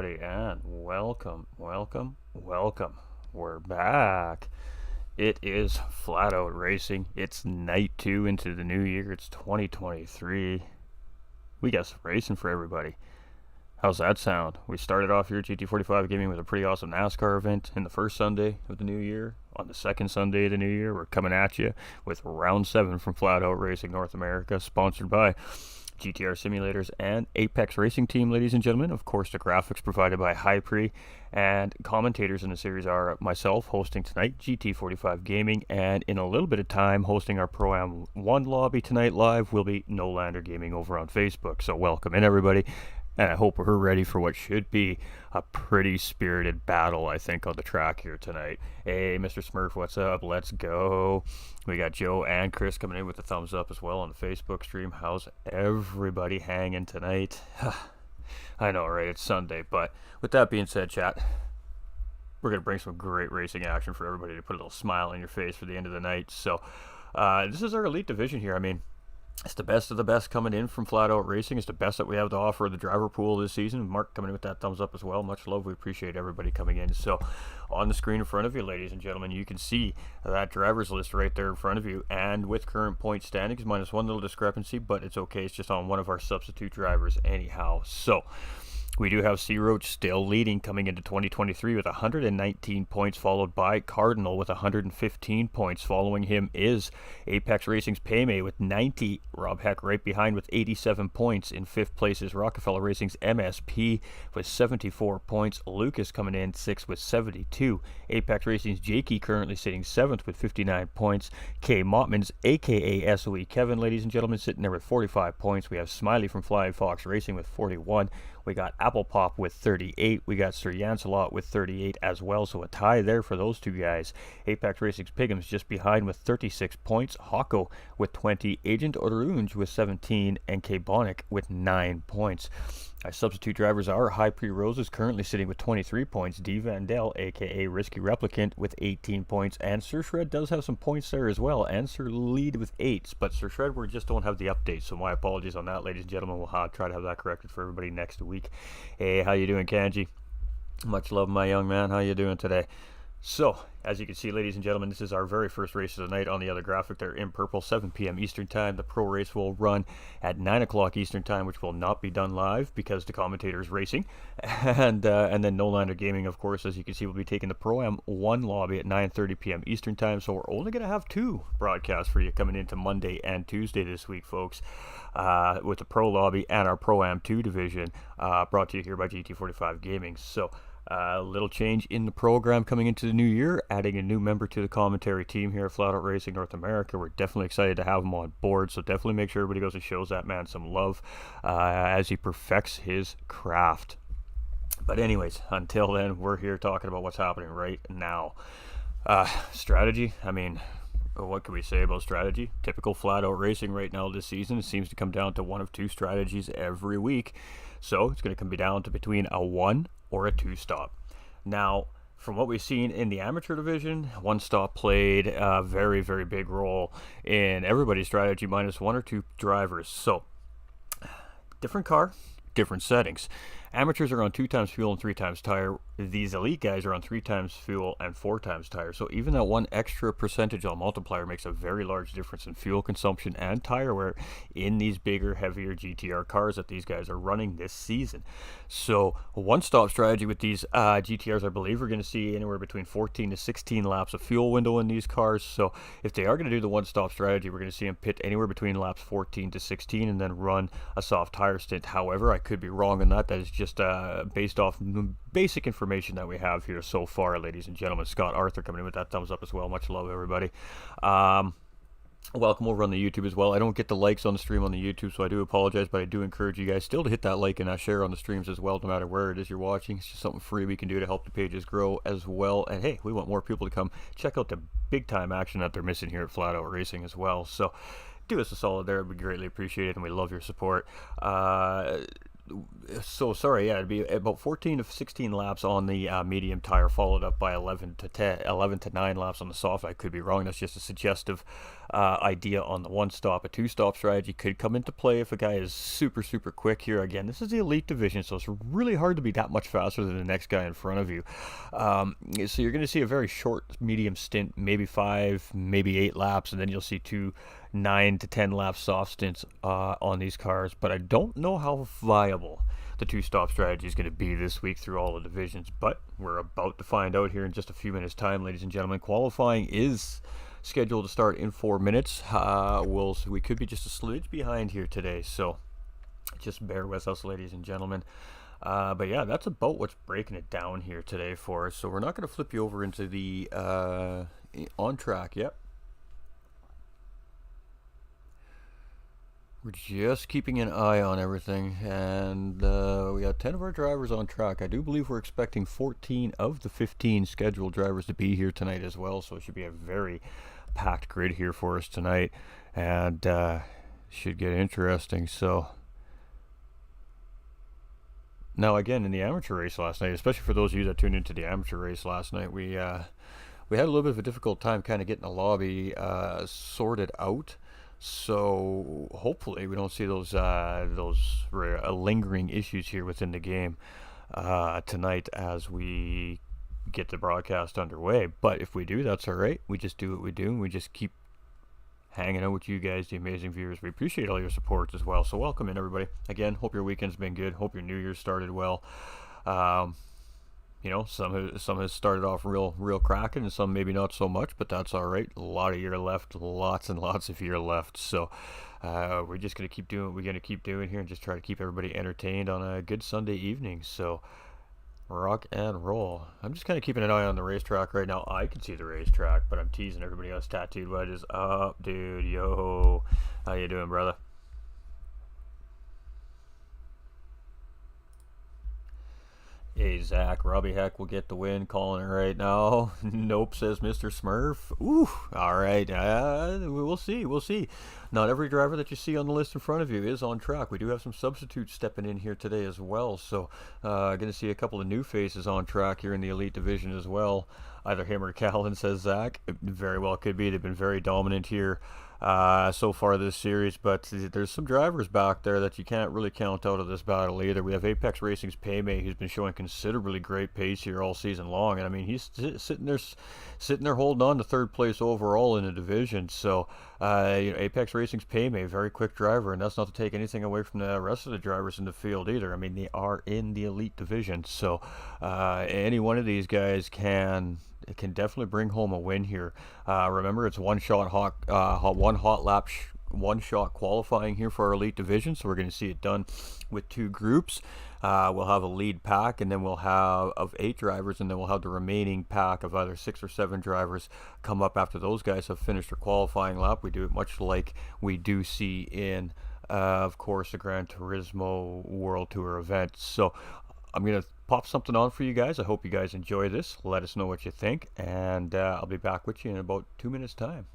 everybody, and welcome. We're back. It is Flat Out Racing. It's night two into the new year. It's 2023. We got some racing for everybody. How's that sound? We started off here at GT45 Gaming with a pretty awesome NASCAR event in the first Sunday of the new year. On the second Sunday of the new year, we're coming at you with round 7 from Flat Out Racing North America, sponsored by GTR Simulators and Apex Racing Team, ladies and gentlemen. Of course, the graphics provided by Hypre, and commentators in the series are myself, hosting tonight, GT45 Gaming, and in a little bit of time, hosting our Pro-Am 1 lobby tonight live will be No Lander Gaming over on Facebook. So welcome in, everybody. And I hope we're ready for what should be a pretty spirited battle, I think, on the track here tonight. Hey, Mr. Smurf, what's up? Let's go. We got Joe and Chris coming in with the thumbs up as well on the Facebook stream. How's everybody hanging tonight? I know, right? It's Sunday. But with that being said, chat, we're going to bring some great racing action for everybody to put a little smile on your face for the end of the night. So this is our elite division here. I mean, it's the best of the best coming in from Flat Out Racing. It's the best that we have to offer the driver pool this season. Mark coming in with that thumbs up as well. Much love. We appreciate everybody coming in. So on the screen in front of you, ladies and gentlemen, you can see that driver's list right there in front of you. And with current point standings, minus one little discrepancy, but it's okay. It's just on one of our substitute drivers anyhow. So we do have C Roach still leading coming into 2023 with 119 points, followed by Cardinal with 115 points. Following him is Apex Racing's Payme with 90. Rob Heck right behind with 87 points. In 5th place is Rockefeller Racing's MSP with 74 points. Lucas coming in 6th with 72. Apex Racing's Jakey currently sitting 7th with 59 points. K. Mottman's aka SOE Kevin, ladies and gentlemen, sitting there with 45 points. We have Smiley from Flying Fox Racing with 41. We got Apple Pop with 38. We got Sir Janselot with 38 as well. So a tie there for those two guys. Apex Racing's Pigham's just behind with 36 points. Hako with 20. Agent Orange with 17. And K Bonic with 9 points. Our substitute drivers are High Pre-Roses currently sitting with 23 points. D. Vandell, aka Risky Replicant, with 18 points. And Sir Shred does have some points there as well. And Sir Lead with 8. But Sir Shred, we just don't have the update. So my apologies on that, ladies and gentlemen. We'll try to have that corrected for everybody next week. Hey, how you doing, Kanji? Much love, my young man. How you doing today? So, as you can see, ladies and gentlemen, this is our very first race of the night. On the other graphic there in purple, 7 p.m. Eastern Time. The pro race will run at 9 o'clock Eastern Time, which will not be done live because the commentator is racing. And then No Lander Gaming, of course, as you can see, will be taking the Pro-Am 1 lobby at 9:30 p.m. Eastern Time. So we're only going to have 2 broadcasts for you coming into Monday and Tuesday this week, folks, with the Pro Lobby and our Pro-Am 2 division, brought to you here by GT45 Gaming. So a little change in the program coming into the new year, adding a new member to the commentary team here at Flat Out Racing North America. We're definitely excited to have him on board, so definitely make sure everybody goes and shows that man some love as he perfects his craft. But anyways, until then, we're here talking about what's happening right now. Strategy, I mean, what can we say about strategy? Typical Flat Out Racing right now this season. It seems to come down to one of 2 strategies every week. So it's going to come down to between a 1 or a 2 stop. Now, from what we've seen in the amateur division, 1 stop played a very, very big role in everybody's strategy minus 1 or 2 drivers. So, different car, different settings. Amateurs are on 2 times fuel and 3 times tire. These elite guys are on 3 times fuel and 4 times tire. So even that 1 extra percentage on multiplier makes a very large difference in fuel consumption and tire wear in these bigger, heavier GTR cars that these guys are running this season. So a 1-stop strategy with these GTRs, I believe we're going to see anywhere between 14 to 16 laps of fuel window in these cars. So if they are going to do the 1-stop strategy, we're going to see them pit anywhere between laps 14 to 16 and then run a soft tire stint. However, I could be wrong on that. That is just based off basic information that we have here so far, ladies and gentlemen. Scott Arthur coming in with that thumbs up as well. Much love, everybody. Welcome over on the YouTube as well. I don't get the likes on the stream on the YouTube, so I do apologize, but I do encourage you guys still to hit that like and that share on the streams as well, no matter where it is you're watching. It's just something free we can do to help the pages grow as well. And hey, we want more people to come check out the big time action that they're missing here at Flat Out Racing as well. So do us a solid there. It would be greatly appreciated, and we love your support. So sorry, yeah, it'd be about 14 to 16 laps on the medium tire, followed up by 11 to 9 laps on the soft. I could be wrong. That's just a suggestive idea on the one-stop. A two-stop strategy could come into play if a guy is super, super quick here. Again, this is the elite division, so it's really hard to be that much faster than the next guy in front of you. So you're going to see a very short, medium stint, maybe 5, maybe 8 laps, and then you'll see 9 to 10 lap soft stints on these cars. But I don't know how viable the two-stop strategy is going to be this week through all the divisions, but we're about to find out here in just a few minutes time, ladies and gentlemen. Qualifying is scheduled to start in 4 minutes. We could be just a smidge behind here today, so just bear with us, ladies and gentlemen. But yeah, that's about what's breaking it down here today for us. So we're not going to flip you over into the on track yet. We're just keeping an eye on everything, and we got 10 of our drivers on track. I do believe we're expecting 14 of the 15 scheduled drivers to be here tonight as well, so it should be a very packed grid here for us tonight, and should get interesting. So now again, in the amateur race last night, especially for those of you that tuned into the amateur race last night, we had a little bit of a difficult time kind of getting the lobby sorted out. So hopefully we don't see those lingering issues here within the game tonight as we get the broadcast underway. But if we do, that's all right. We just do what we do, and we just keep hanging out with you guys, the amazing viewers. We appreciate all your support as well. So welcome in, everybody. Again, hope your weekend's been good. Hope your New Year started well. You know, some has started off real cracking, and some maybe not so much, but that's all right. A lot of year left, lots and lots of year left. So we're just gonna keep doing what we're gonna keep doing here, and just try to keep everybody entertained on a good Sunday evening. So rock and roll. I'm just kind of keeping an eye on the racetrack right now. I can see the racetrack, but I'm teasing everybody else. Tattooed What is up, dude? Yo, how you doing, brother? Hey, Zach, Robbie Heck will get the win. Calling it right now. Nope, says Mr. Smurf. Ooh, all right. We'll see. We'll see. Not every driver that you see on the list in front of you is on track. We do have some substitutes stepping in here today as well. So, going to see a couple of new faces on track here in the Elite Division as well. Either him or Callan, says Zach. It very well could be. They've been very dominant here so far this series, but there's some drivers back there that you can't really count out of this battle either. We have Apex Racing's Paymay, who's been showing considerably great pace here all season long, and I mean he's sitting there holding on to third place overall in the division. So you know, Apex Racing's Paymay, very quick driver, and that's not to take anything away from the rest of the drivers in the field either. I mean, they are in the Elite Division, so any one of these guys can definitely bring home a win here. Remember, it's one shot qualifying here for our Elite Division, so we're going to see it done with 2 groups. We'll have a lead pack, and then we'll have of 8 drivers, and then we'll have the remaining pack of either 6 or 7 drivers come up after those guys have finished their qualifying lap. We do it much like we do see in, of course, the Gran Turismo World Tour event. So I'm going to pop something on for you guys. I hope you guys enjoy this. Let us know what you think, and I'll be back with you in about 2 minutes time.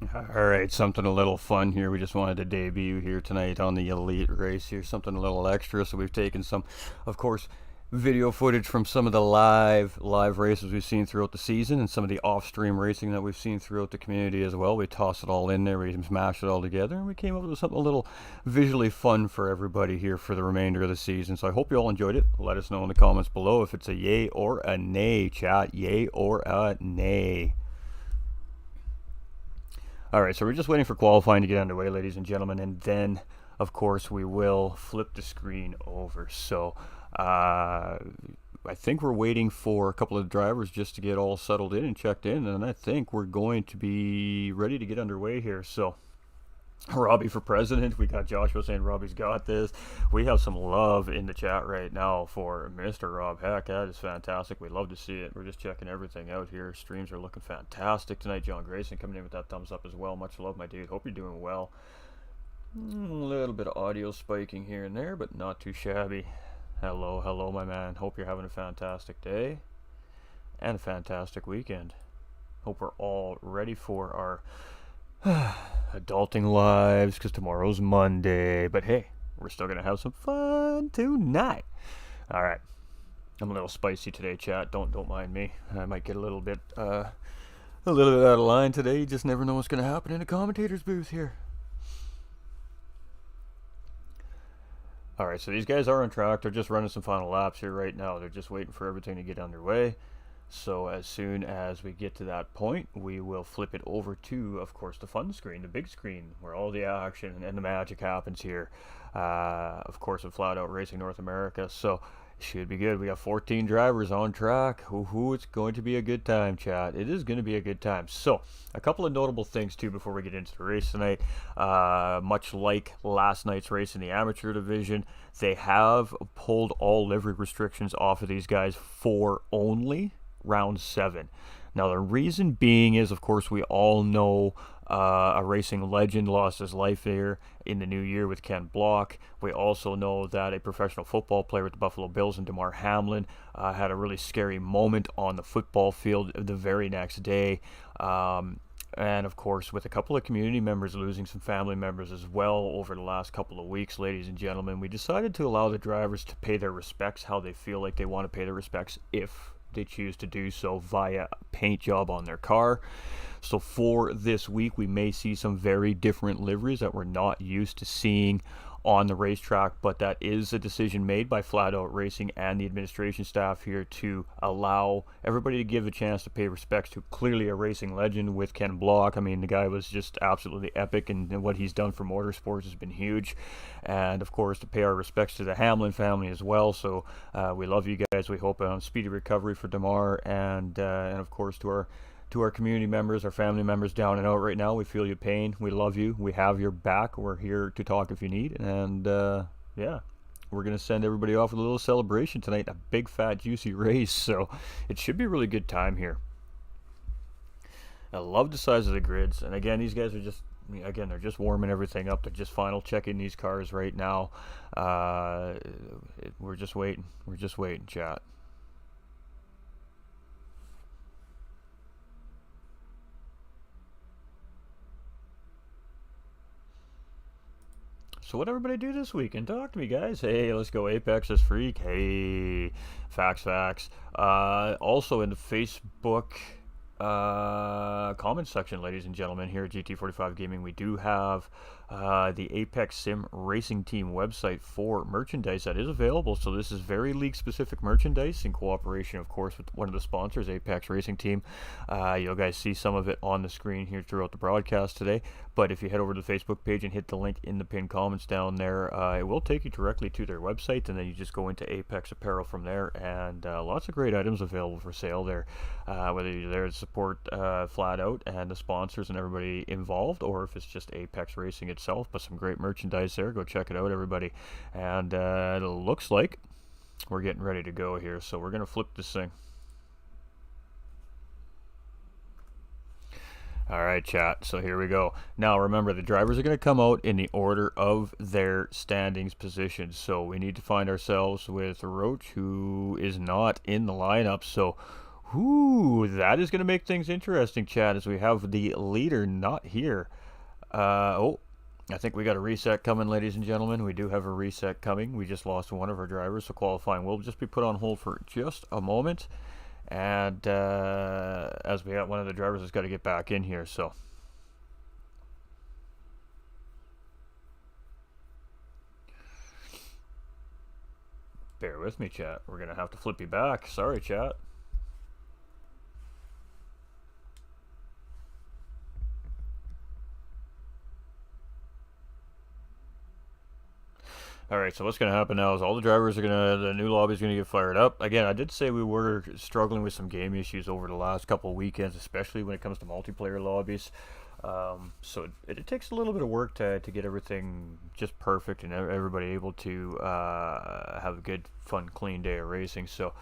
All right, something a little fun here. We just wanted to debut here tonight on the Elite race here, something a little extra. So we've taken some, of course, video footage from some of the live races we've seen throughout the season and some of the off-stream racing that we've seen throughout the community as well. We tossed it all in there, we smashed it all together, and we came up with something a little visually fun for everybody here for the remainder of the season. So I hope you all enjoyed it. Let us know in the comments below if it's a yay or a nay, chat. Yay or a nay. All right, so we're just waiting for qualifying to get underway, ladies and gentlemen, and then, of course, we will flip the screen over. So I think we're waiting for a couple of drivers just to get all settled in and checked in, and I think we're going to be ready to get underway here. So Robbie for president. We got Joshua saying Robbie's got this. We have some love in the chat right now for Mr. Rob. Heck, that is fantastic. We love to see it. We're just checking everything out here. Streams are looking fantastic tonight. John Grayson coming in with that thumbs up as well. Much love, my dude. Hope you're doing well. A little bit of audio spiking here and there, but not too shabby. Hello, my man. Hope you're having a fantastic day and a fantastic weekend. Hope we're all ready for our adulting lives, because tomorrow's Monday, but hey, we're still gonna have some fun tonight. All right, I'm a little spicy today, chat. Don't mind me. I might get a little bit out of line today. You just never know what's gonna happen in a commentator's booth here. All right, so these guys are on track. They're just running some final laps here right now. They're just waiting for everything to get underway. So as soon as we get to that point, we will flip it over to, of course, the fun screen, the big screen, where all the action and the magic happens here. Of course, with Flat Out Racing North America. So it should be good. We got 14 drivers on track. It's going to be a good time, chat. It is going to be a good time. So a couple of notable things, too, before we get into the race tonight. Much like last night's race in the amateur division, they have pulled all livery restrictions off of these guys for only round 7. Now the reason being is, of course, we all know a racing legend lost his life there in the new year with Ken Block. We also know that a professional football player with the Buffalo Bills and Damar Hamlin had a really scary moment on the football field the very next day. And of course, with a couple of community members losing some family members as well over the last couple of weeks, ladies and gentlemen, we decided to allow the drivers to pay their respects how they feel like they want to pay their respects if they choose to do so via a paint job on their car. So for this week, we may see some very different liveries that we're not used to seeing on the racetrack, but that is a decision made by Flat Out Racing and the administration staff here to allow everybody to give a chance to pay respects to clearly a racing legend with Ken Block. I mean, the guy was just absolutely epic, and what he's done for motorsports has been huge. And of course, to pay our respects to the Hamlin family as well. So we love you guys. We hope a speedy recovery for Damar, and of course to our community members, our family members down and out right now. We feel your pain. We love you. We have your back. We're here to talk if you need. And yeah, we're going to send everybody off with a little celebration tonight. A big, fat, juicy race. So it should be a really good time here. I love the size of the grids. And again, these guys are just, they're just warming everything up. They're just final checking these cars right now. We're just waiting. We're just waiting, chat. So what everybody do this weekend? Talk to me, guys. Hey, let's go Apex as Freak. Hey, facts. Also in the Facebook comment section, ladies and gentlemen, here at GT45 Gaming, we do have the Apex Sim Racing Team website for merchandise that is available. So this is very league specific merchandise in cooperation, of course, with one of the sponsors, Apex Racing Team. You'll guys see some of it on the screen here throughout the broadcast today. But if you head over to the Facebook page and hit the link in the pinned comments down there, it will take you directly to their website, and then you just go into Apex Apparel from there, and lots of great items available for sale there. Whether you're there to support Flat Out and the sponsors and everybody involved, or if it's just Apex Racing itself, but some great merchandise there. Go check it out, everybody. And it looks like we're getting ready to go here, so we're going to flip this thing. All right, chat, so here we go. Now, remember, the drivers are going to come out in the order of their standings positions. So we need to find ourselves with Roach, who is not in the lineup. So Ooh, that is going to make things interesting, Chad, as we have the leader not here. Oh, I think we got a reset coming, ladies and gentlemen. We do have a reset coming. We just lost one of our drivers, so qualifying will just be put on hold for just a moment. And as we got one of the drivers has got to get back in here, so. Bear with me, chat. We're going to have to flip you back. Sorry, chat. Alright, so what's going to happen now is all the drivers are going to, the new lobby's going to get fired up. Again, I did say we were struggling with some game issues over the last couple of weekends, especially when it comes to multiplayer lobbies. So it takes a little bit of work to get everything just perfect and everybody able to have a good, fun, clean day of racing. So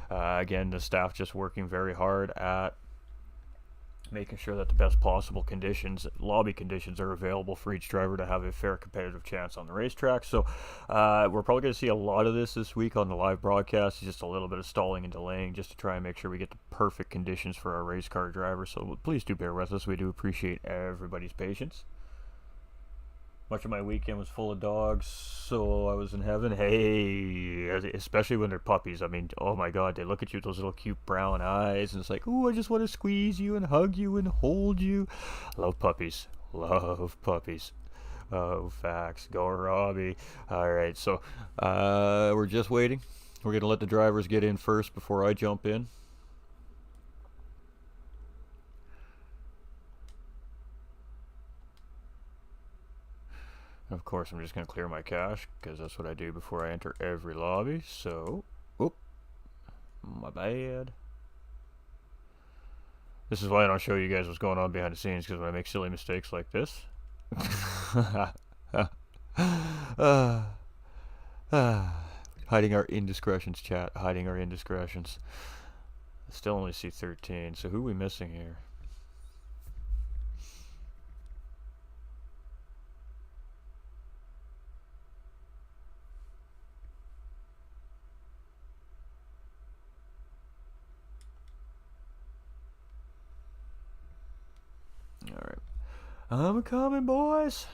again, the staff just working very hard at making sure that the best possible conditions, lobby conditions, are available for each driver to have a fair competitive chance on the racetrack. So we're probably going to see a lot of this week on the live broadcast. It's just a little bit of stalling and delaying just to try and make sure we get the perfect conditions for our race car drivers. So please do bear with us. We do appreciate everybody's patience. Much of my weekend was full of dogs, so I was in heaven. Hey, especially when they're puppies. I mean, oh my God, they look at you with those little cute brown eyes, and it's like, ooh, I just want to squeeze you and hug you and hold you. Love puppies. Love puppies. Oh, facts. Go Robbie. All right, so we're just waiting. We're going to let the drivers get in first before I jump in. Of course, I'm just going to clear my cache because that's what I do before I enter every lobby. So, oop, my bad. This is why I don't show you guys what's going on behind the scenes, because when I make silly mistakes like this. Hiding our indiscretions, chat. Hiding our indiscretions. I still only see 13. So who are we missing here? Alright. I'm coming, boys.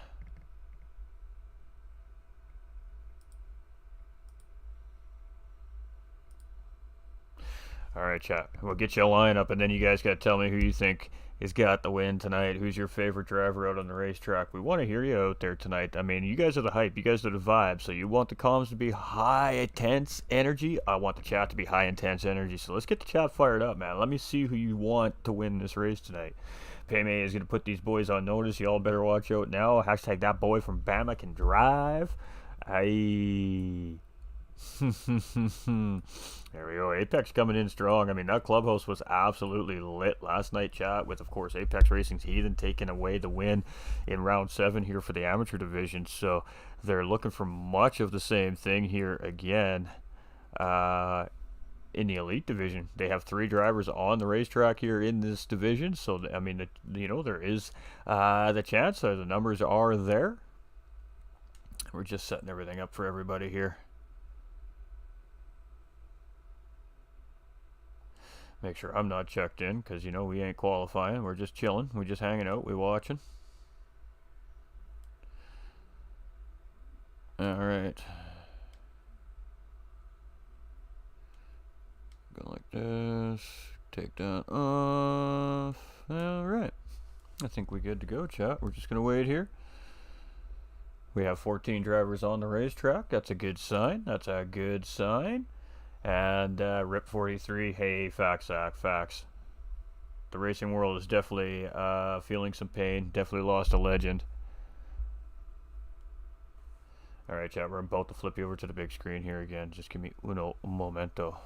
Alright, chat. We'll get you a lineup, and then you guys got to tell me who you think has got the win tonight. Who's your favorite driver out on the racetrack? We want to hear you out there tonight. I mean, you guys are the hype. You guys are the vibe. So you want the comms to be high, intense energy. I want the chat to be high, intense energy. So let's get the chat fired up, man. Let me see who you want to win this race tonight. Payme is going to put these boys on notice. Y'all better watch out now. Hashtag that boy from Bama can drive. Aye. There we go. Apex coming in strong. I mean, that clubhouse was absolutely lit last night, chat, with, of course, Apex Racing's Heathen taking away the win in round 7 here for the amateur division. So they're looking for much of the same thing here again. In the elite division, they have 3 drivers on the racetrack here in this division. So, I mean, there is the chance. The numbers are there. We're just setting everything up for everybody here. Make sure I'm not checked in, because, we ain't qualifying. We're just chilling. We're just hanging out. We're watching. Alright. Go like this. Take that off. Alright. I think we're good to go, chat. We're just going to wait here. We have 14 drivers on the racetrack. That's a good sign. That's a good sign. And Rip 43, hey, facts. The racing world is definitely feeling some pain. Definitely lost a legend. Alright, chat, we're about to flip you over to the big screen here again. Just give me un momento.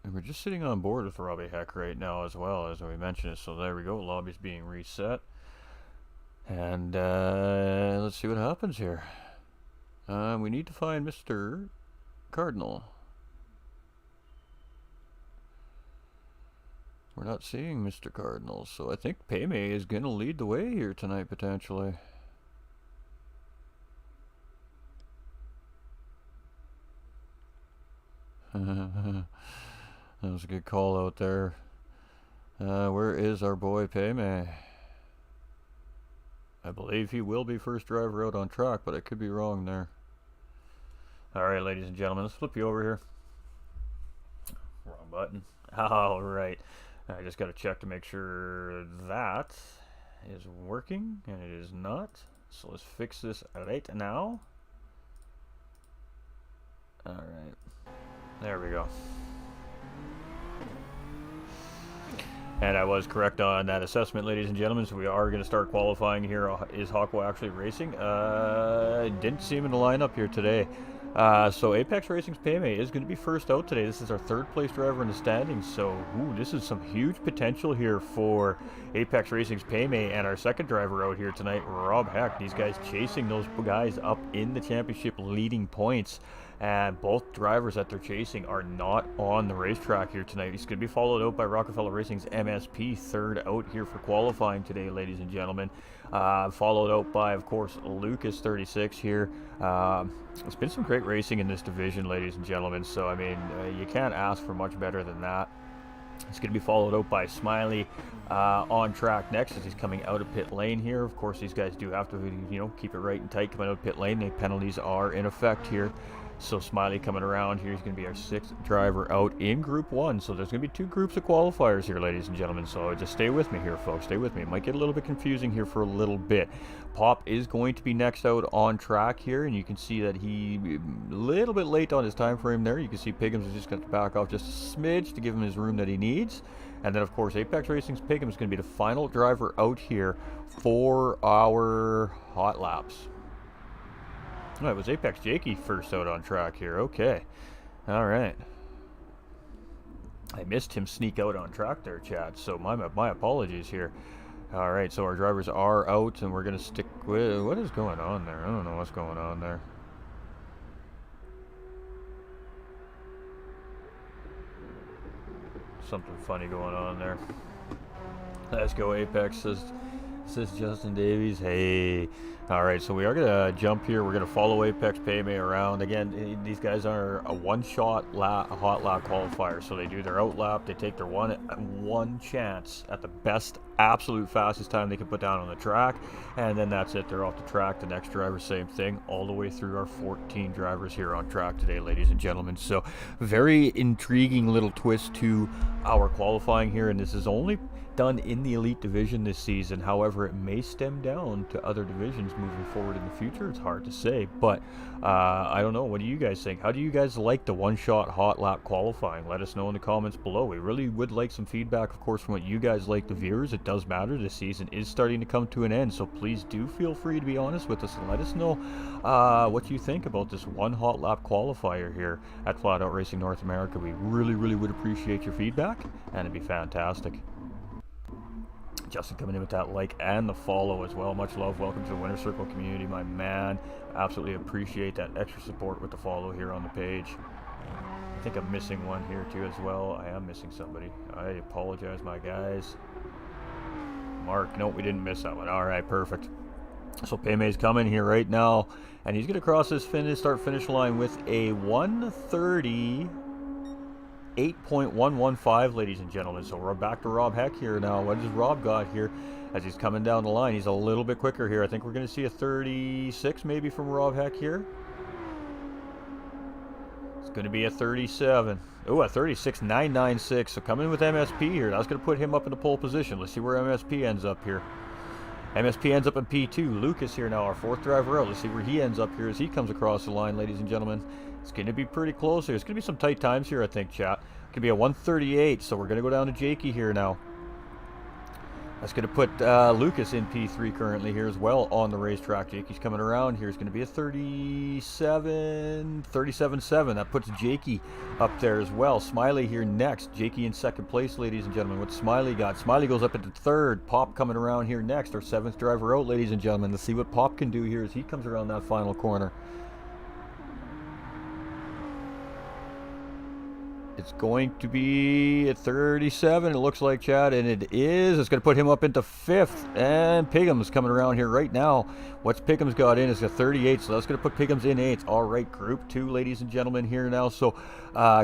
And we're just sitting on board with Robbie Heck right now as well, as we mentioned it. So there we go. Lobby's being reset. And let's see what happens here. We need to find Mr. Cardinal. We're not seeing Mr. Cardinal, so I think Payme is going to lead the way here tonight, potentially. That was a good call out there. Where is our boy Payme? I believe he will be first driver out on track, but I could be wrong there. Alright, ladies and gentlemen, let's flip you over here. Wrong button. Alright. I just got to check to make sure that is working, and it is not. So let's fix this right now. Alright. There we go. And I was correct on that assessment, ladies and gentlemen, so we are going to start qualifying here. Is Hawkwa actually racing? Didn't see him in the lineup here today. So Apex Racing's Payme is going to be first out today. This is our third place driver in the standings, so this is some huge potential here for Apex Racing's Payme, and our second driver out here tonight, Rob Heck. These guys chasing those guys up in the championship leading points. And both drivers that they're chasing are not on the racetrack here tonight. He's going to be followed out by Rockefeller Racing's MSP, third out here for qualifying today, ladies and gentlemen. Followed out by, of course, Lucas 36 here. It's been some great racing in this division, ladies and gentlemen. So, I mean, you can't ask for much better than that. It's going to be followed out by Smiley on track next as he's coming out of pit lane here. Of course, these guys do have to, keep it right and tight coming out of pit lane. The penalties are in effect here. So Smiley coming around here. He's going to be our sixth driver out in Group 1. So there's going to be two groups of qualifiers here, ladies and gentlemen. So just stay with me here, folks. Stay with me. It might get a little bit confusing here for a little bit. Pop is going to be next out on track here. And you can see that he a little bit late on his time frame there. You can see Piggums is just going to back off just a smidge to give him his room that he needs. And then, of course, Apex Racing's Piggums is going to be the final driver out here for our hot laps. Oh, it was Apex Jakey first out on track here. Okay. All right. I missed him sneak out on track there, Chad. So my apologies here. All right, so our drivers are out, and we're going to stick with... What is going on there? I don't know what's going on there. Something funny going on there. Let's go, Apex, says Justin Davies. Hey. All right, so we are going to jump here. We're going to follow Apex Payme around. Again, these guys are a one-shot hot lap qualifier. So they do their out lap. They take their one chance at the best, absolute fastest time they can put down on the track. And then that's it. They're off the track. The next driver, same thing, all the way through our 14 drivers here on track today, ladies and gentlemen. So very intriguing little twist to our qualifying here. And this is only done in the elite division this season. However, it may stem down to other divisions moving forward in the future. It's hard to say, but I don't know. What do you guys think? How do you guys like the one-shot hot lap qualifying? Let us know in the comments below. We really would like some feedback, of course, from what you guys like, the viewers. It does matter. The season is starting to come to an end, so please do feel free to be honest with us and let us know what you think about this one hot lap qualifier here at Flat Out Racing North America. We really, really would appreciate your feedback, and it'd be fantastic. Justin coming in with that like and the follow as well. Much love. Welcome to the Winner Circle community, my man. Absolutely appreciate that extra support with the follow here on the page. I think I'm missing one here too as well. I am missing somebody. I apologize, my guys. Mark, no, we didn't miss that one. All right, perfect. So Payme's coming here right now, and he's going to cross this start finish line with a 1:30. 8.115, ladies and gentlemen. So we're back to Rob Heck here now. What has Rob got here as he's coming down the line? He's a little bit quicker here. I think we're going to see a 36 maybe from Rob Heck here. It's going to be a 37. Oh, a 36.996. So coming in with MSP here. That's going to put him up in the pole position. Let's see where MSP ends up here. MSP ends up in P2. Lucas here now, our fourth driver out. Let's see where he ends up here as he comes across the line, ladies and gentlemen. It's going to be pretty close here. It's going to be some tight times here, I think, chat. It could be a 1:38, so we're going to go down to Jakey here now. That's going to put Lucas in P3 currently here as well on the racetrack. Jakey's coming around here. It's going to be a 37.7. That puts Jakey up there as well. Smiley here next. Jakey in second place, ladies and gentlemen. What's Smiley got? Smiley goes up into third. Pop coming around here next. Our seventh driver out, ladies and gentlemen. Let's see what Pop can do here as he comes around that final corner. It's going to be at 37, it looks like, Chad, and it is. It's going to put him up into 5th, and Pigham's coming around here right now. What's Pigham's got in is a 38, so that's going to put Pigham's in 8th. All right, Group 2, ladies and gentlemen, here now. So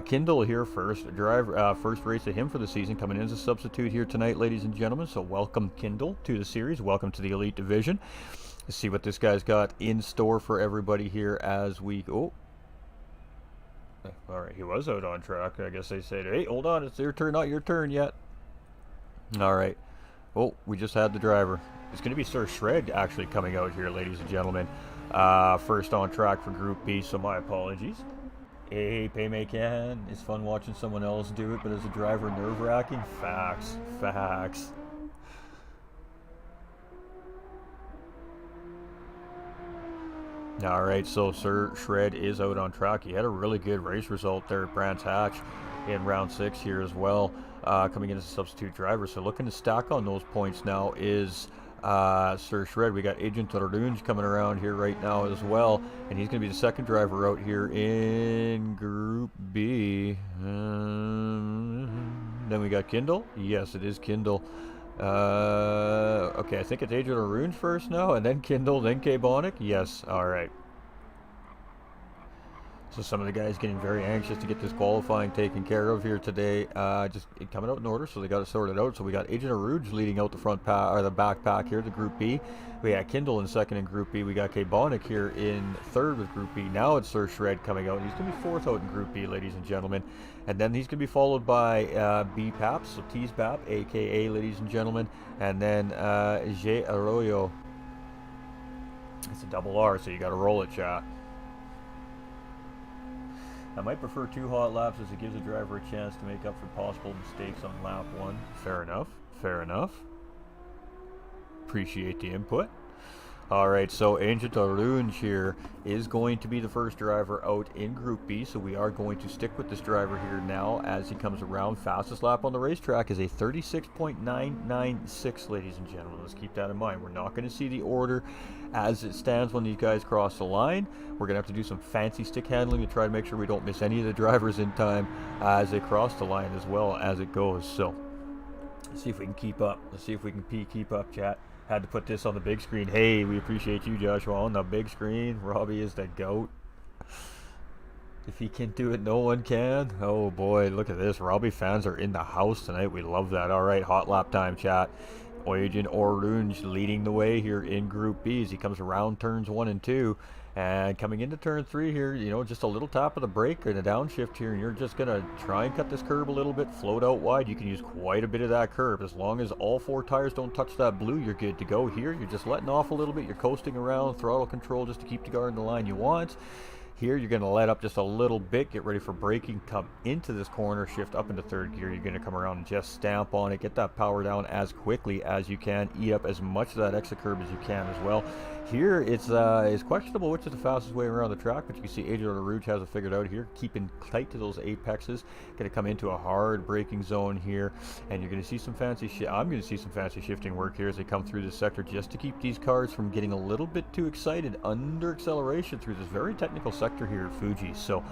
Kindle here first, first race of him for the season, coming in as a substitute here tonight, ladies and gentlemen. So welcome, Kindle, to the series. Welcome to the Elite Division. Let's see what this guy's got in store for everybody here as we go. All right, he was out on track. I guess they said, hey, hold on, it's your turn, not your turn yet. All right. Oh, we just had the driver. It's going to be Sir Shred actually coming out here, ladies and gentlemen. First on track for Group B, so my apologies. Hey, Paymacan. It's fun watching someone else do it, but as a driver, nerve-wracking. Facts. Facts. All right, so Sir Shred is out on track. He had a really good race result there at Brands Hatch in round 6 here as well, coming in as a substitute driver. So looking to stack on those points now is Sir Shred. We got Agent Arunj coming around here right now as well, and he's going to be the second driver out here in Group B. Then we got Kindle. Yes, it is Kindle. Okay, I think it's Agent Arunj first now, and then Kindle, then K-Bonic. Yes, alright. So some of the guys getting very anxious to get this qualifying taken care of here today. Just coming out in order, so they got it sorted out. So we got Agent Arunj leading out the front pack, or the back pack here, the Group B. We got Kindle in second in Group B. We got K-Bonic here in third with Group B. Now it's Sir Shred coming out. He's going to be fourth out in Group B, ladies and gentlemen. And then he's going to be followed by B Paps, so T's Bap, aka, ladies and gentlemen. And then J Arroyo. It's a double R, so you got to roll it, chat. I might prefer 2 hot laps as it gives the driver a chance to make up for possible mistakes on lap 1. Fair enough. Fair enough. Appreciate the input. Alright, so Agent Arunj here is going to be the first driver out in Group B, so we are going to stick with this driver here now as he comes around. Fastest lap on the racetrack is a 36.996, ladies and gentlemen. Let's keep that in mind. We're not going to see the order as it stands when these guys cross the line. We're going to have to do some fancy stick handling to try to make sure we don't miss any of the drivers in time as they cross the line as well as it goes. So, let's see if we can keep up. Let's see if we can keep up, chat. Had to put this on the big screen. Hey, we appreciate you, Joshua, on the big screen. Robbie is the GOAT. If he can do it, no one can. Oh boy, look at this. Robbie fans are in the house tonight. We love that. All right, hot lap time, chat. Agent Arunj leading the way here in Group B as he comes around turns 1 and 2. And coming into turn 3 here, you know, just a little tap of the brake and a downshift here, and you're just going to try and cut this curb a little bit, float out wide. You can use quite a bit of that curb. As long as all 4 tires don't touch that blue, you're good to go here. You're just letting off a little bit. You're coasting around, throttle control just to keep the car in the line you want. Here, you're going to let up just a little bit, get ready for braking, come into this corner, shift up into 3rd gear. You're going to come around and just stamp on it, get that power down as quickly as you can, eat up as much of that exit curb as you can as well. Here, it's questionable which is the fastest way around the track, but you can see Agent Arunj has it figured out here, keeping tight to those apexes. Going to come into a hard braking zone here, and you're going to see some fancy I'm going to see some fancy shifting work here as they come through this sector, just to keep these cars from getting a little bit too excited under acceleration through this very technical sector here at Fuji. So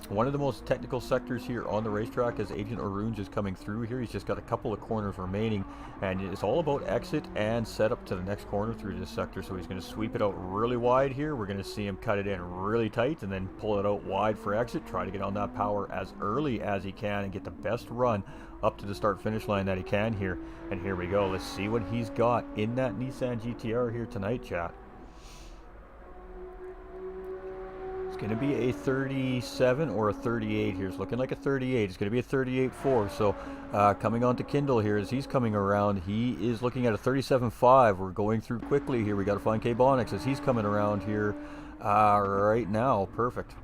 one of the most technical sectors here on the racetrack as Agent Arunj is coming through here. He's just got a couple of corners remaining, and it's all about exit and setup to the next corner through this sector. So he's going to sweep it out really wide here. We're going to see him cut it in really tight and then pull it out wide for exit. Try to get on that power as early as he can and get the best run up to the start finish line that he can here. And here we go. Let's see what he's got in that Nissan GTR here tonight, chat. Going to be a 37 or a 38 here. It's looking like a 38. It's going to be a 38.4. So coming on to Kindle here as he's coming around, he is looking at a 37.5. We're going through quickly here. We got to find K-Bonics as he's coming around here right now. Perfect.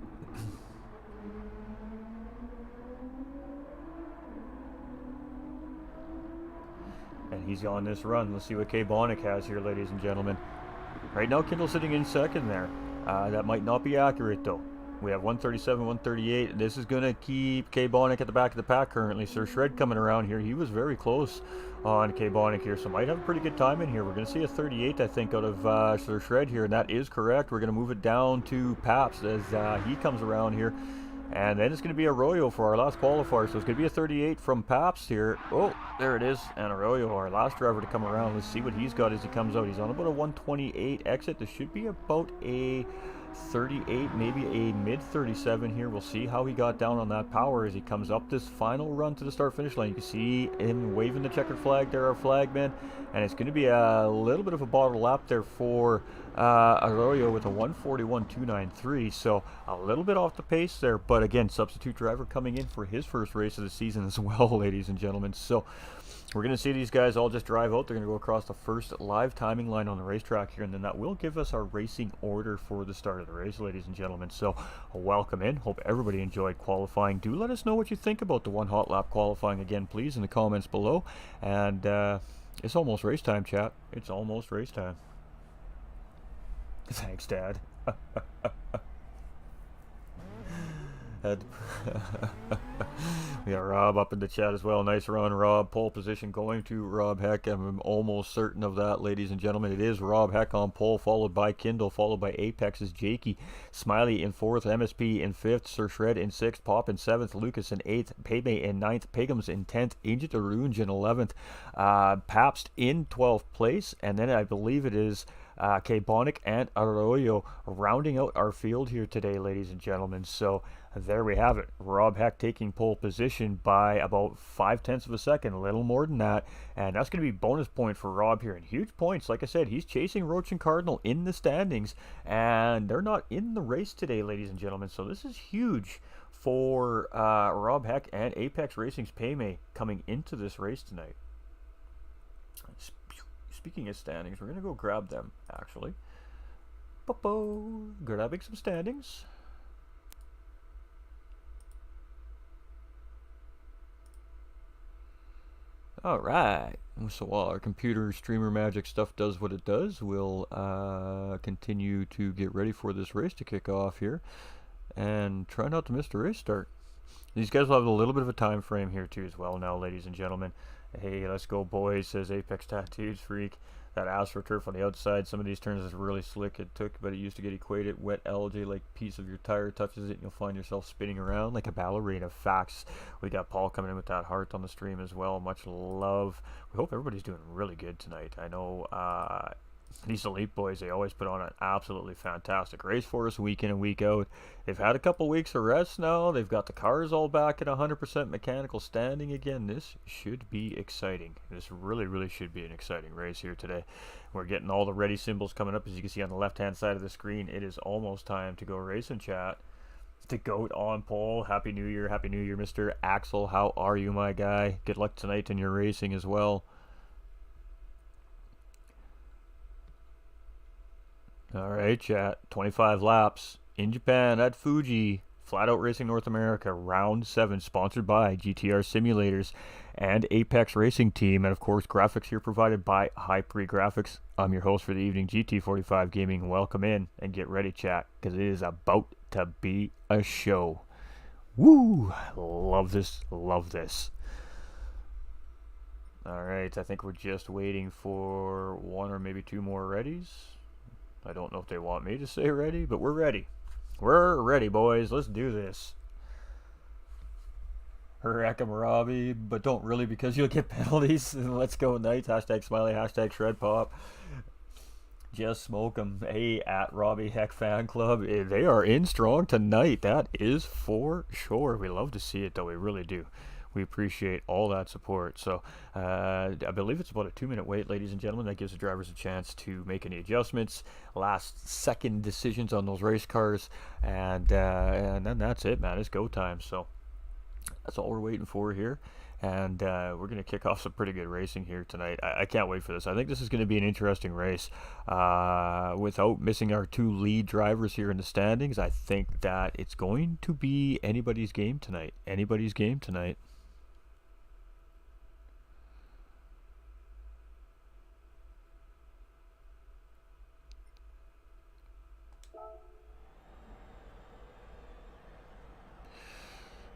And he's on this run. Let's see what K-Bonic has here, ladies and gentlemen. Right now, Kindle's sitting in second there. That might not be accurate though. We have 137, 138. This is going to keep K-Bonic at the back of the pack currently. Sir Shred coming around here. He was very close on K-Bonic here, so might have a pretty good time in here. We're going to see a 38, I think, out of Sir Shred here, and that is correct. We're going to move it down to Paps as he comes around here. And then it's going to be Arroyo for our last qualifier. So it's going to be a 38 from Paps here. Oh, there it is. And Arroyo, our last driver to come around. Let's see what he's got as he comes out. He's on about a 128 exit. This should be about a 38, maybe a mid 37 here. We'll see how he got down on that power as he comes up this final run to the start finish line. You can see him waving the checkered flag there, our flagman, and it's going to be a little bit of a bottle lap there for Arroyo with a 141.293, so a little bit off the pace there, but again, substitute driver coming in for his first race of the season as well, ladies and gentlemen. So we're going to see these guys all just drive out. They're going to go across the first live timing line on the racetrack here, and then that will give us our racing order for the start of the race, ladies and gentlemen. So welcome in. Hope everybody enjoyed qualifying. Do let us know what you think about the one hot lap qualifying again, please, in the comments below. And it's almost race time, chat. It's almost race time. Thanks, Dad. We got Rob up in the chat as well. Nice run, Rob. Pole position going to Rob Heck. I'm almost certain of that, ladies and gentlemen. It is Rob Heck on pole, followed by Kindle, followed by Apex's Jakey. Smiley in 4th, MSP in 5th, Sir Shred in 6th, Pop in 7th, Lucas in 8th, Payme in 9th, Pagums in 10th, Agent Arunj in 11th, Pabst in 12th place, and then I believe it is K. Bonic and Arroyo rounding out our field here today, ladies and gentlemen. So there we have it. Rob Heck taking pole position by about 0.5 of a second, a little more than that. And that's going to be bonus point for Rob here. And huge points. Like I said, he's chasing Roach and Cardinal in the standings. And they're not in the race today, ladies and gentlemen. So this is huge for Rob Heck and Apex Racing's Payme coming into this race tonight. Speaking of standings, we're going to go grab them, actually. Grabbing some standings. Alright, so while our computer streamer magic stuff does what it does, we'll continue to get ready for this race to kick off here. And try not to miss the race start. These guys will have a little bit of a time frame here too as well now, ladies and gentlemen. Hey, let's go boys, says Apex Tattoos Freak. That AstroTurf on the outside, some of these turns is really slick. It used to get equated. Wet algae, like piece of your tire touches it, and you'll find yourself spinning around like a ballerina. Facts. We got Paul coming in with that heart on the stream as well. Much love. We hope everybody's doing really good tonight. I know these elite boys, they always put on an absolutely fantastic race for us week in and week out. They've had a couple weeks of rest now. They've got the cars all back at 100% mechanical standing again. This should be exciting. This really should be an exciting race here today. We're getting all the ready symbols coming up, as you can see on the left hand side of the screen. It is almost time to go racing, chat. The GOAT on pole. Happy New Year, Mr. Axel. How are you, my guy? Good luck tonight in your racing as well. Alright, chat. 25 laps in Japan at Fuji. Flat Out Racing North America, Round 7, sponsored by GTR Simulators and Apex Racing Team. And of course, graphics here provided by Hypre Graphics. I'm your host for the evening, GT45 Gaming. Welcome in and get ready, chat, because it is about to be a show. Woo! Love this, love this. Alright, I think we're just waiting for one or maybe two more readies. I don't know if they want me to say ready, but we're ready. We're ready, boys. Let's do this. Hurricane Robbie, but don't really because you'll get penalties. Let's go Knights. Hashtag Smiley. Hashtag Shred Pop. Just smoke them. Hey, at Robbie Heck Fan Club. They are in strong tonight. That is for sure. We love to see it, though. We really do. We appreciate all that support. So I believe it's about a 2-minute wait, ladies and gentlemen. That gives the drivers a chance to make any adjustments, last second decisions on those race cars, and then that's it, man. It's go time. So that's all we're waiting for here. And we're going to kick off some pretty good racing here tonight. I can't wait for this. I think this is going to be an interesting race. Without missing our two lead drivers here in the standings, I think that it's going to be anybody's game tonight. Anybody's game tonight.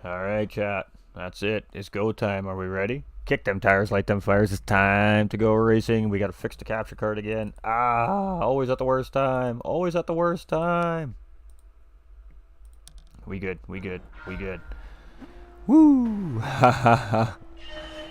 Alright, chat. That's it. It's go time. Are we ready? Kick them tires, light them fires. It's time to go racing. We got to fix the capture card again. Always at the worst time. Always at the worst time. We good. We good. We good. Woo!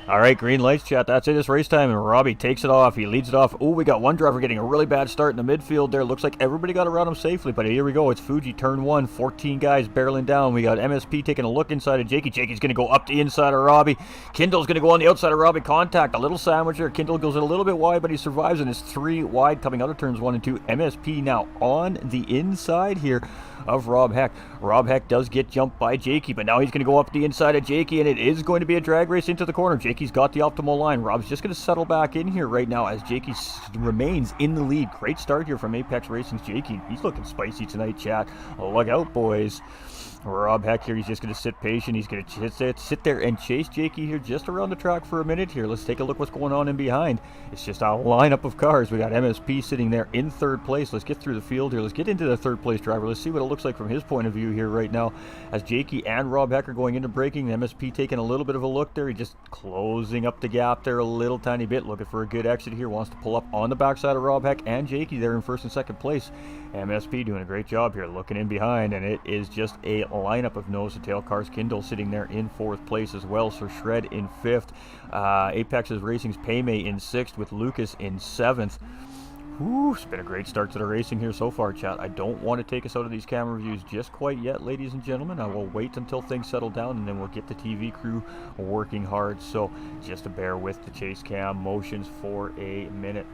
All right, green lights, chat. That's it. It's race time, and Robbie takes it off. He leads it off. Oh, we got one driver getting a really bad start in the midfield there. Looks like everybody got around him safely, but here we go. It's Fuji, turn 1, 14 guys barreling down. We got MSP taking a look inside of Jakey. Jakey's going to go up the inside of Robbie. Kindle's going to go on the outside of Robbie. Contact, a little sandwich there. Kindle goes a little bit wide, but he survives, and it's 3 wide coming out of turns 1 and 2. MSP now on the inside here of Rob Heck. Rob Heck does get jumped by Jakey, but now he's going to go up the inside of Jakey, and it is going to be a drag race into the corner. Jakey's got the optimal line. Rob's just going to settle back in here right now as Jakey remains in the lead. Great start here from Apex Racing's Jakey. He's looking spicy tonight, chat. Look out, boys. Rob Heck here, he's just going to sit patient. He's going to sit there and chase Jakey here just around the track for a minute here. Let's take a look what's going on in behind. It's just a lineup of cars. We got MSP sitting there in third place. Let's get through the field here. Let's get into the third place driver. Let's see what it looks like from his point of view here right now as Jakey and Rob Heck are going into braking. MSP taking a little bit of a look there. He's just closing up the gap there a little tiny bit. Looking for a good exit here. Wants to pull up on the backside of Rob Heck and Jakey there in first and second place. MSP doing a great job here looking in behind, and it is just a lineup of nose to tail cars. Kindle sitting there in fourth place as well. Sir Shred in fifth. Apex's Racing's Paymay in sixth with Lucas in seventh. Whew, it's been a great start to the racing here so far, chat. I don't want to take us out of these camera views just quite yet, ladies and gentlemen. I will wait until things settle down, and then we'll get the TV crew working hard. So just to bear with the chase cam motions for a minute.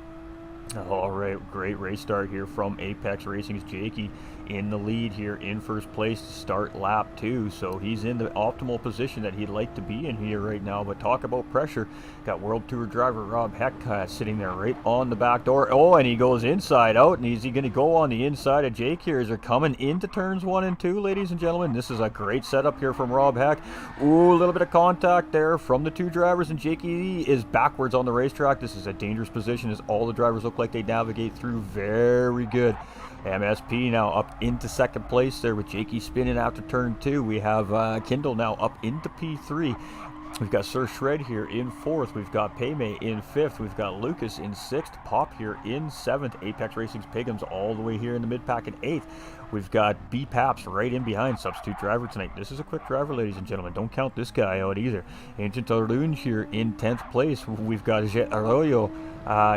All right, great race start here from Apex Racing's Jakey in the lead here in first place to start lap 2. So he's in the optimal position that he'd like to be in here right now. But talk about pressure. Got World Tour driver Rob Heck sitting there right on the back door. Oh, and he goes inside out. And is he going to go on the inside of Jake here as they're coming into turns 1 and 2, ladies and gentlemen? This is a great setup here from Rob Heck. Ooh, a little bit of contact there from the two drivers, and Jakey is backwards on the racetrack. This is a dangerous position as all the drivers look like they navigate through very good. MSP now up into second place there with Jakey spinning after turn 2. We have Kindle now up into P3. We've got Sir Shred here in fourth. We've got Paymay in fifth. We've got Lucas in sixth. Pop here in seventh. Apex Racing's Pigums all the way here in the mid-pack in eighth. We've got B Paps right in behind, substitute driver tonight. This is a quick driver, ladies and gentlemen. Don't count this guy out either. Ancient Arunj here in 10th place. We've got Jet Arroyo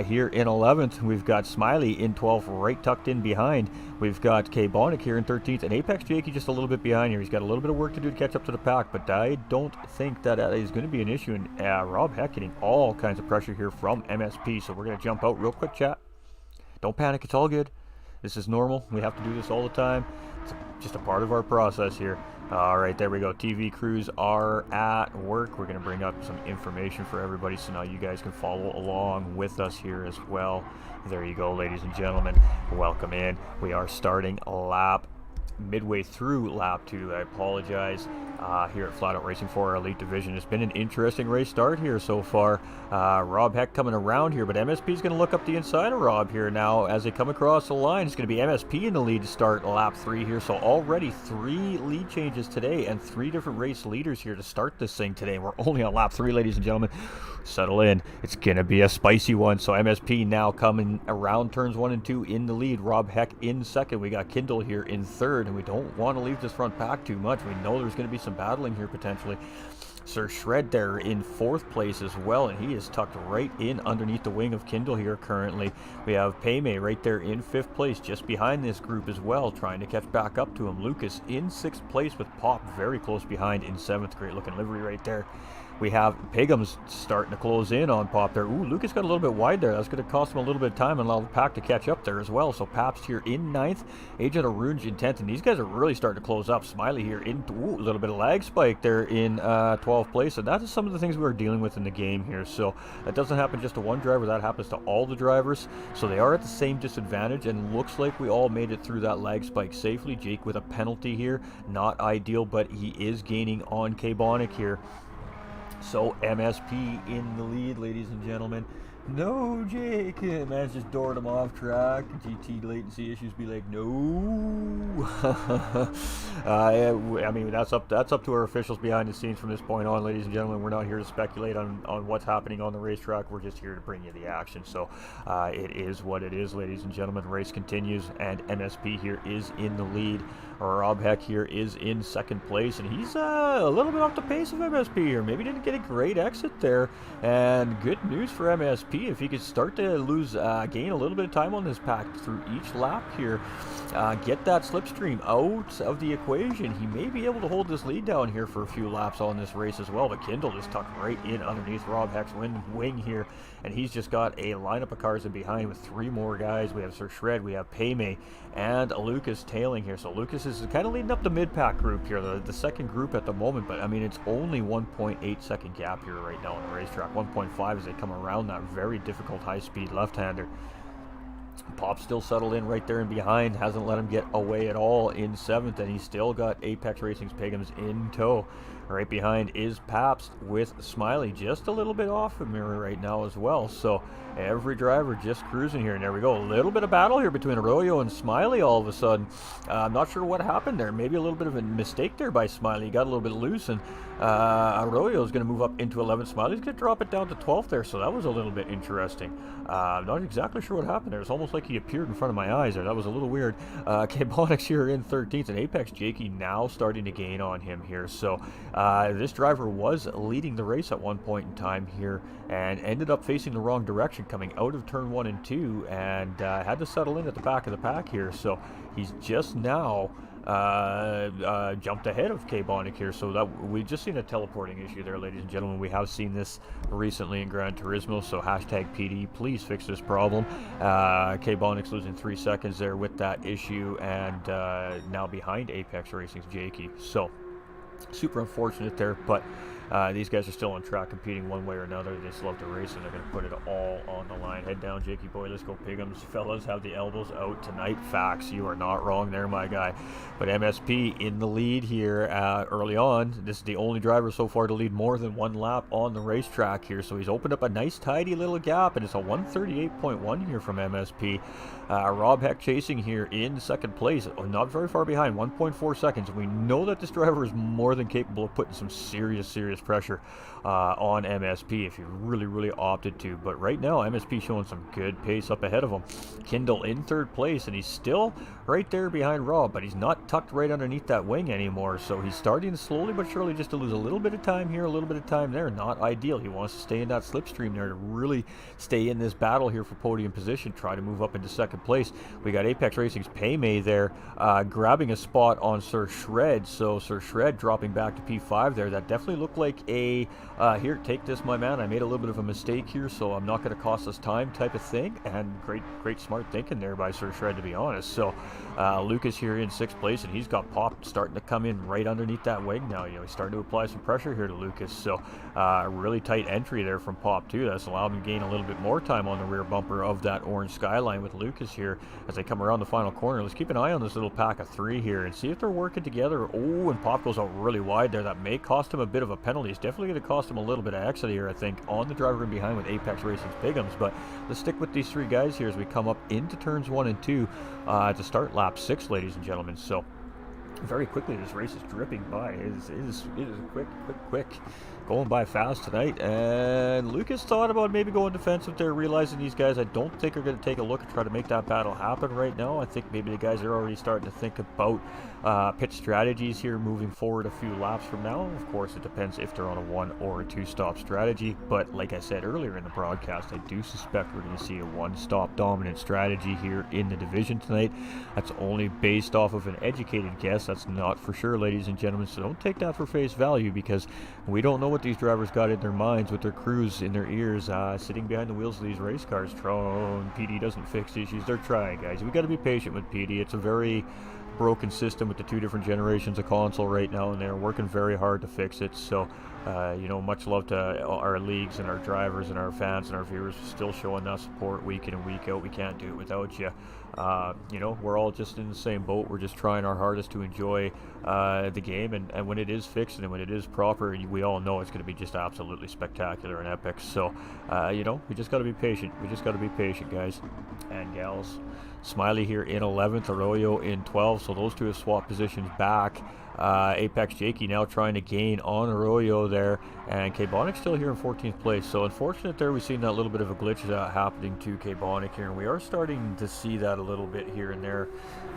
here in 11th. We've got Smiley in 12th, right tucked in behind. We've got K Bonic here in 13th, and Apex Jakey just a little bit behind here. He's got a little bit of work to do to catch up to the pack, but I don't think that is going to be an issue. And Rob Heck getting all kinds of pressure here from MSP, so we're going to jump out real quick, chat. Don't panic, it's all good. This is normal. We have to do this all the time. It's just a part of our process here. All right, there we go. TV crews are at work. We're going to bring up some information for everybody so now you guys can follow along with us here as well. There you go, ladies and gentlemen. Welcome in. We are starting a lap midway through lap 2. I apologize. Here at Flat Out Racing for our Elite Division. It's been an interesting race start here so far. Rob Heck coming around here, but MSP is going to look up the inside of Rob here now as they come across the line. It's going to be MSP in the lead to start lap 3 here. So already 3 lead changes today and 3 different race leaders here to start this thing today. We're only on lap 3, ladies and gentlemen. Settle in. It's going to be a spicy one. So MSP now coming around turns 1 and 2 in the lead. Rob Heck in second. We got Kindle here in third, and we don't want to leave this front pack too much. We know there's going to be some battling here potentially. Sir Shred there in fourth place as well, and he is tucked right in underneath the wing of Kindle here currently. We have Paymay right there in 5th place, just behind this group as well, trying to catch back up to him. Lucas in 6th place with Pop very close behind in 7th. Great looking livery right there. We have Pigums starting to close in on Pop there. Ooh, Lucas got a little bit wide there. That's going to cost him a little bit of time and allow the pack to catch up there as well. So Paps here in 9th, Agent Arunj in 10th, and these guys are really starting to close up. Smiley here in, ooh, a little bit of lag spike there in 12th place, and that is some of the things we are dealing with in the game here. So that doesn't happen just to one driver, that happens to all the drivers. So they are at the same disadvantage, and looks like we all made it through that lag spike safely. Jake with a penalty here, not ideal, but he is gaining on K-Bonic here. So MSP in the lead, ladies and gentlemen. No, Jake. Man's just doored him off track. GT latency issues be like, no. I mean, that's up to our officials behind the scenes from this point on, ladies and gentlemen. We're not here to speculate on what's happening on the racetrack. We're just here to bring you the action. So it is what it is, ladies and gentlemen. The race continues, and MSP here is in the lead. Rob Heck here is in second place, and he's a little bit off the pace of MSP here. Maybe didn't get a great exit there, and good news for MSP if he could start to gain a little bit of time on this pack through each lap here. Get that slipstream out of the equation. He may be able to hold this lead down here for a few laps on this race as well. But Kindle just tucked right in underneath Rob Heck's wing here, and he's just got a lineup of cars in behind with three more guys. We have Sir Shred, we have Paymay, and Lucas tailing here. So Lucas is kind of leading up the mid-pack group here, the second group at the moment. But I mean, it's only 1.8 second gap here right now on the racetrack. 1.5 as they come around that very difficult high-speed left-hander. Pop still settled in right there and behind, hasn't let him get away at all in seventh, and he's still got Apex Racing's Pigums in tow. Right behind is Pabst with Smiley, just a little bit off of mirror right now as well. So every driver just cruising here, and there we go. A little bit of battle here between Arroyo and Smiley all of a sudden. I'm not sure what happened there. Maybe a little bit of a mistake there by Smiley. He got a little bit loose, and Arroyo is going to move up into 11th. Smiley's going to drop it down to 12th there, so that was a little bit interesting. I'm not exactly sure what happened there. It's almost like he appeared in front of my eyes there. That was a little weird. K-Bonix here in 13th, and Apex Jakey now starting to gain on him here. So this driver was leading the race at one point in time here and ended up facing the wrong direction coming out of turn 1 and 2, and had to settle in at the back of the pack here. So he's just now jumped ahead of K-Bonix here, so that we've just seen a teleporting issue there, ladies and gentlemen. We have seen this recently in Gran Turismo, so hashtag PD, please fix this problem. K-Bonix losing 3 seconds there with that issue, and now behind Apex Racing's Jakey. So super unfortunate there, but these guys are still on track competing one way or another. They just love to race, and they're going to put it all on the line. Head down, Jakey boy. Let's go Pigums. Fellas, have the elbows out tonight. Facts. You are not wrong there, my guy. But MSP in the lead here early on. This is the only driver so far to lead more than one lap on the racetrack here. So he's opened up a nice, tidy little gap, and it's a 138.1 here from MSP. Rob Heck chasing here in second place. Not very far behind, 1.4 seconds. We know that this driver is more than capable of putting some serious pressure on MSP if he really opted to. But right now MSP showing some good pace up ahead of him. Kindle in third place, and he's still right there behind Rob, but he's not tucked right underneath that wing anymore. So he's starting slowly but surely just to lose a little bit of time here, a little bit of time there. Not ideal. He wants to stay in that slipstream there to really stay in this battle here for podium position, try to move up into second place. We got Apex Racing's Paymay there grabbing a spot on Sir Shred. So Sir Shred dropping back to P5 there. That definitely looked like a here, take this, my man, I made a little bit of a mistake here, so I'm not going to cost us time type of thing. And great smart thinking there by Sir Shred, to be honest. So Lucas here in sixth place, and he's got Pop starting to come in right underneath that wing now. You know, he's starting to apply some pressure here to Lucas. So really tight entry there from Pop too. That's allowed him to gain a little bit more time on the rear bumper of that orange Skyline with Lucas here as they come around the final corner. Let's keep an eye on this little pack of three here and see if they're working together. Oh, and Pop goes out really wide there. That may cost him a bit of a penalty. It's definitely going to cost him a little bit of exit here, I think, on the driver in behind with Apex Racing's Pigums. But let's stick with these three guys here as we come up into turns 1 and 2 to start lap 6, ladies and gentlemen. So very quickly, this race is dripping by. It is quick. Going by fast tonight. And Lucas thought about maybe going defensive there, realizing these guys I don't think are going to take a look and try to make that battle happen right now. I think maybe the guys are already starting to think about pit strategies here moving forward a few laps from now. Of course, it depends if they're on a 1 or a 2-stop strategy. But like I said earlier in the broadcast, I do suspect we're going to see a 1-stop dominant strategy here in the division tonight. That's only based off of an educated guess. That's not for sure, ladies and gentlemen. So don't take that for face value, because we don't know what these drivers got in their minds with their crews in their ears sitting behind the wheels of these race cars. PD doesn't fix issues. They're trying, guys. We got to be patient with PD. It's a very broken system with the 2 different generations of console right now, and they're working very hard to fix it. So you know, much love to our leagues and our drivers and our fans and our viewers still showing that support week in and week out. We can't do it without you. You know, we're all just in the same boat. We're just trying our hardest to enjoy the game, and when it is fixed and when it is proper, we all know it's going to be just absolutely spectacular and epic. So you know, we just got to be patient. We just got to be patient, guys and gals. Smiley here in 11th, Arroyo in 12th, so those two have swapped positions back. Apex Jakey now trying to gain on Arroyo there, and K-Bonic still here in 14th place. So unfortunate there, we've seen that little bit of a glitch happening to K-Bonic here, and we are starting to see that a little bit here and there.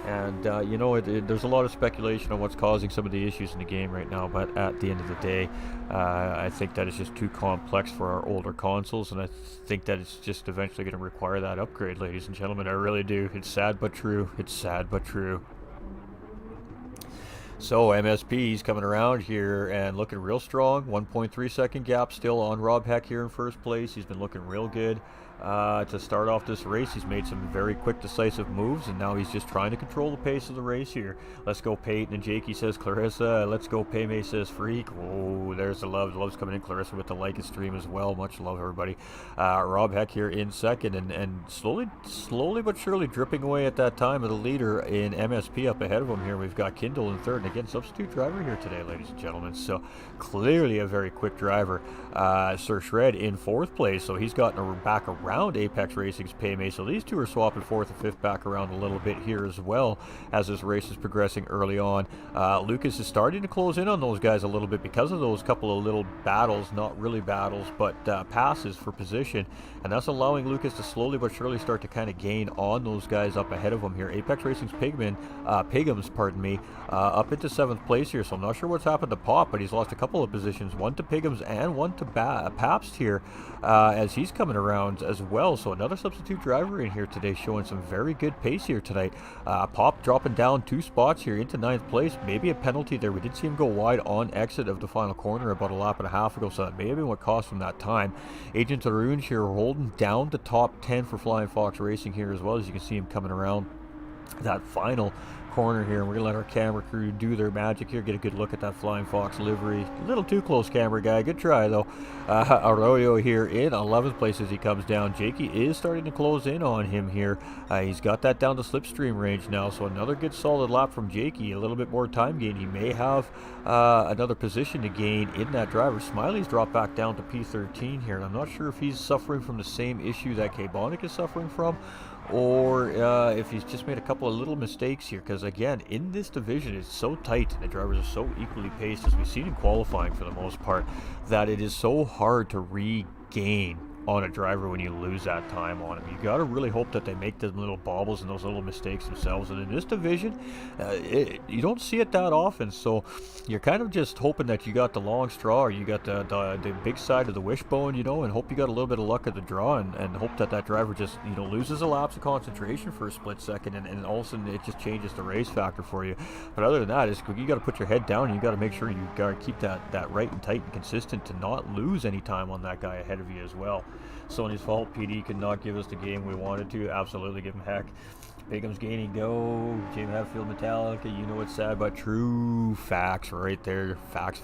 And you know, there's a lot of speculation on what's causing some of the issues in the game right now, but at the end of the day, I think that it's just too complex for our older consoles, and I think that it's just eventually going to require that upgrade, ladies and gentlemen. I really do. It's sad but true. It's sad but true. So MSP's coming around here and looking real strong. 1.3 second gap still on Rob Heck here in first place. He's been looking real good. To start off this race, he's made some very quick, decisive moves, and now he's just trying to control the pace of the race here. Let's go, Peyton, and Jakey says Clarissa. Let's go, Paymay says Freak. Oh, there's the love. Love's coming in. Clarissa with the like and stream as well. Much love, everybody. Rob Heck here in second, and slowly but surely dripping away at that time of the leader in MSP up ahead of him here. We've got Kindle in third, and again, substitute driver here today, ladies and gentlemen. So clearly a very quick driver. Sir Shred in fourth place, so he's gotten back around Apex Racing's Paymay, so these two are swapping fourth and fifth back around a little bit here as well as this race is progressing early on. Lucas is starting to close in on those guys a little bit because of those couple of little battles, not really battles, but passes for position, and that's allowing Lucas to slowly but surely start to kind of gain on those guys up ahead of him here. Apex Racing's Pigums, pardon me, up into 7th place here, so I'm not sure what's happened to Pop, but he's lost a couple of positions, one to Pigums and one to Pabst here, as he's coming around as well. So another substitute driver in here today, showing some very good pace here tonight. Pop dropping down 2 spots here into 9th place. Maybe a penalty there. We did see him go wide on exit of the final corner about a lap and a half ago, so that may have been what cost him that time. Agent Arunj here holding down the top 10 for Flying Fox Racing here as well, as you can see him coming around that final corner here, and we're gonna let our camera crew do their magic here, get a good look at that Flying Fox livery. A little too close, camera guy, good try though. Arroyo here in 11th place as he comes down. Jakey is starting to close in on him here. He's got that down to slipstream range now, so another good solid lap from Jakey. A little bit more time gain. He may have another position to gain in that driver. Smiley's dropped back down to P13 here, and I'm not sure if he's suffering from the same issue that K-Bonic is suffering from, or if he's just made a couple of little mistakes here, because again, in this division it's so tight and the drivers are so equally paced, as we've seen in qualifying for the most part, that it is so hard to regain on a driver when you lose that time on him. You got to really hope that they make them little bobbles and those little mistakes themselves, and in this division you don't see it that often, so you're kind of just hoping that you got the long straw, or you got the big side of the wishbone, you know, and hope you got a little bit of luck at the draw, and hope that driver just, you know, loses a lapse of concentration for a split second, and all of a sudden it just changes the race factor for you. But other than that, you got to put your head down, and you got to make sure you got to keep that right and tight and consistent to not lose any time on that guy ahead of you as well. Sony's fault. PD could not give us the game we wanted to. Absolutely give him heck. Bigham's gaining go. James Hatfield Metallica. You know it's sad but true. Facts right there. Facts.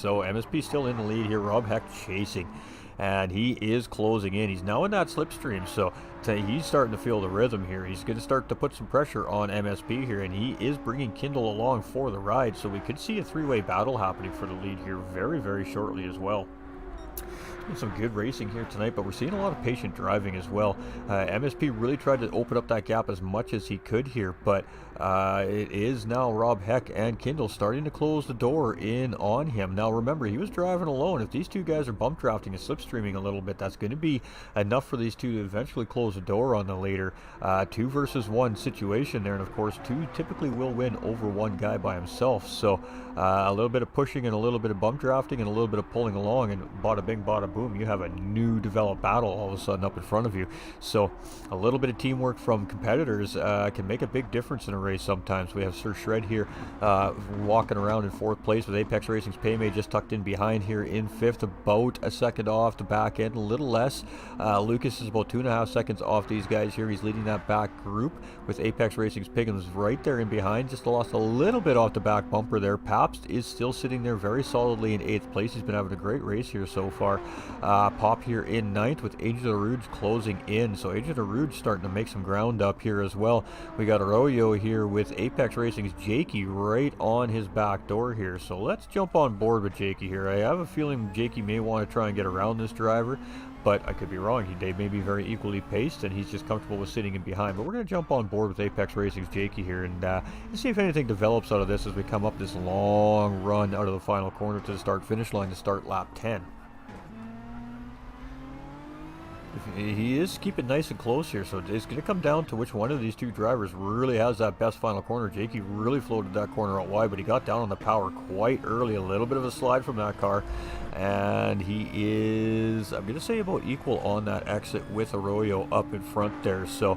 So MSP still in the lead here. Rob Heck chasing, and he is closing in. He's now in that slipstream, so he's starting to feel the rhythm here. He's going to start to put some pressure on MSP here, and he is bringing Kindle along for the ride, so we could see a 3-way battle happening for the lead here very, very shortly as well. Some good racing here tonight, but we're seeing a lot of patient driving as well. MSP really tried to open up that gap as much as he could here, but it is now Rob Heck and Kindle starting to close the door in on him. Now remember, he was driving alone. If these two guys are bump drafting and slipstreaming a little bit, that's going to be enough for these two to eventually close the door on the later 2 versus 1 situation there, and of course 2 typically will win over 1 guy by himself, so a little bit of pushing and a little bit of bump drafting and a little bit of pulling along, and bada bing bada boom, you have a new developed battle all of a sudden up in front of you. So a little bit of teamwork from competitors can make a big difference in a race sometimes. We have Sir Shred here walking around in 4th place with Apex Racing's Paymay just tucked in behind here in 5th, about a second off the back end, a little less. Lucas is about 2.5 seconds off these guys here. He's leading that back group with Apex Racing's Pigums right there in behind, just lost a little bit off the back bumper there. Pabst is still sitting there very solidly in 8th place. He's been having a great race here so far. Pop here in 9th with Agent Aruj closing in, so Agent Aruj starting to make some ground up here as well. We got Arroyo here with Apex Racing's Jakey right on his back door here, so let's jump on board with Jakey here. I have a feeling Jakey may want to try and get around this driver, but I could be wrong. They may be very equally paced, and he's just comfortable with sitting in behind. But we're going to jump on board with Apex Racing's Jakey here and see if anything develops out of this as we come up this long run out of the final corner to the start-finish line to start lap 10. He is keeping nice and close here, so it's going to come down to which one of these two drivers really has that best final corner. Jakey really floated that corner out wide, but he got down on the power quite early. A little bit of a slide from that car, and he is, I'm going to say, about equal on that exit with Arroyo up in front there. So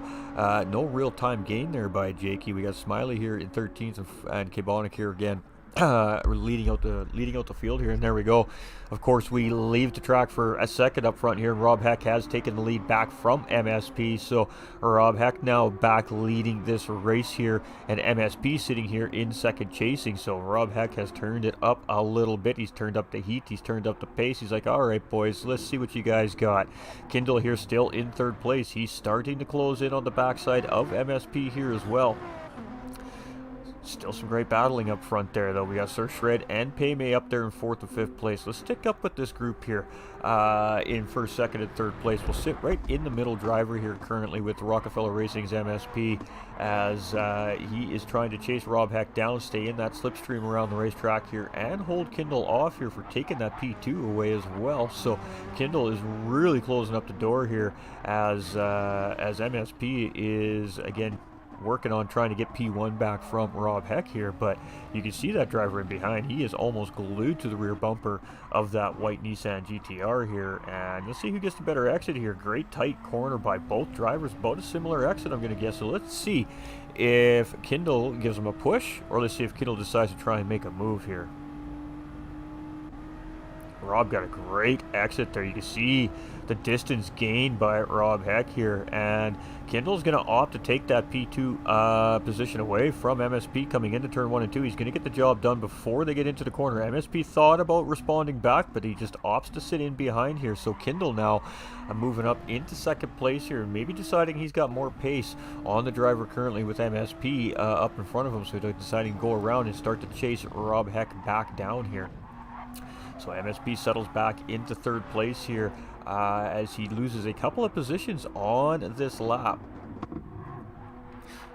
no real time gain there by Jakey. We got Smiley here in 13th and Kebonic here again. Leading out the field here, and there we go. Of course, we leave the track for a second up front here, and Rob Heck has taken the lead back from MSP. So Rob Heck now back leading this race here, and MSP sitting here in second chasing. So Rob Heck has turned it up a little bit. He's turned up the heat, he's turned up the pace. He's like, all right boys, let's see what you guys got. Kindle here still in third place. He's starting to close in on the backside of MSP here as well. Still some great battling up front there, though. We got Sir Shred and Paymay up there in 4th and 5th place. Let's stick up with this group here in 1st, 2nd, and 3rd place. We'll sit right in the middle driver here currently with Rockefeller Racing's MSP as he is trying to chase Rob Heck down, stay in that slipstream around the racetrack here, and hold Kindle off here for taking that P2 away as well. So Kindle is really closing up the door here as MSP is, again, working on trying to get P1 back from Rob Heck here, but you can see that driver in behind. He is almost glued to the rear bumper of that white Nissan GTR here, and let's see who gets the better exit here. Great tight corner by both drivers, about a similar exit, I'm going to guess. So let's see if Kindle gives him a push, or let's see if Kindle decides to try and make a move here. Rob got a great exit there. You can see the distance gained by Rob Heck here, and Kindle's going to opt to take that P2 position away from MSP coming into turn 1 and 2. He's going to get the job done before they get into the corner. MSP thought about responding back, but he just opts to sit in behind here. So Kindle now moving up into 2nd place here, maybe deciding he's got more pace on the driver currently with MSP up in front of him, so they're deciding to go around and start to chase Rob Heck back down here. So MSP settles back into 3rd place here as he loses a couple of positions on this lap.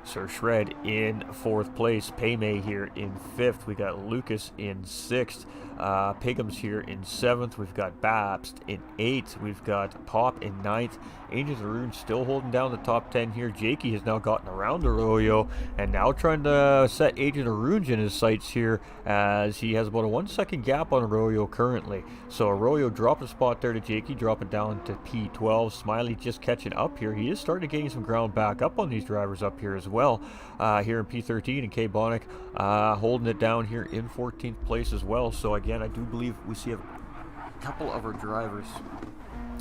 Sir Shred in 4th place, Paymay here in 5th, we got Lucas in 6th, Pigums here in 7th, we've got Babst in 8th, we've got Pop in 9th, Agent Arun still holding down the top 10 here. Jakey has now gotten around Arroyo and now trying to set Agent Arun in his sights here as he has about a 1 second gap on Arroyo currently. So Arroyo dropped a spot there to Jakey, dropping down to P12. Smiley just catching up here. He is starting to gain some ground back up on these drivers up here as well. Here in P13, and Kebonic holding it down here in 14th place as well. So again, I do believe we see a couple of our drivers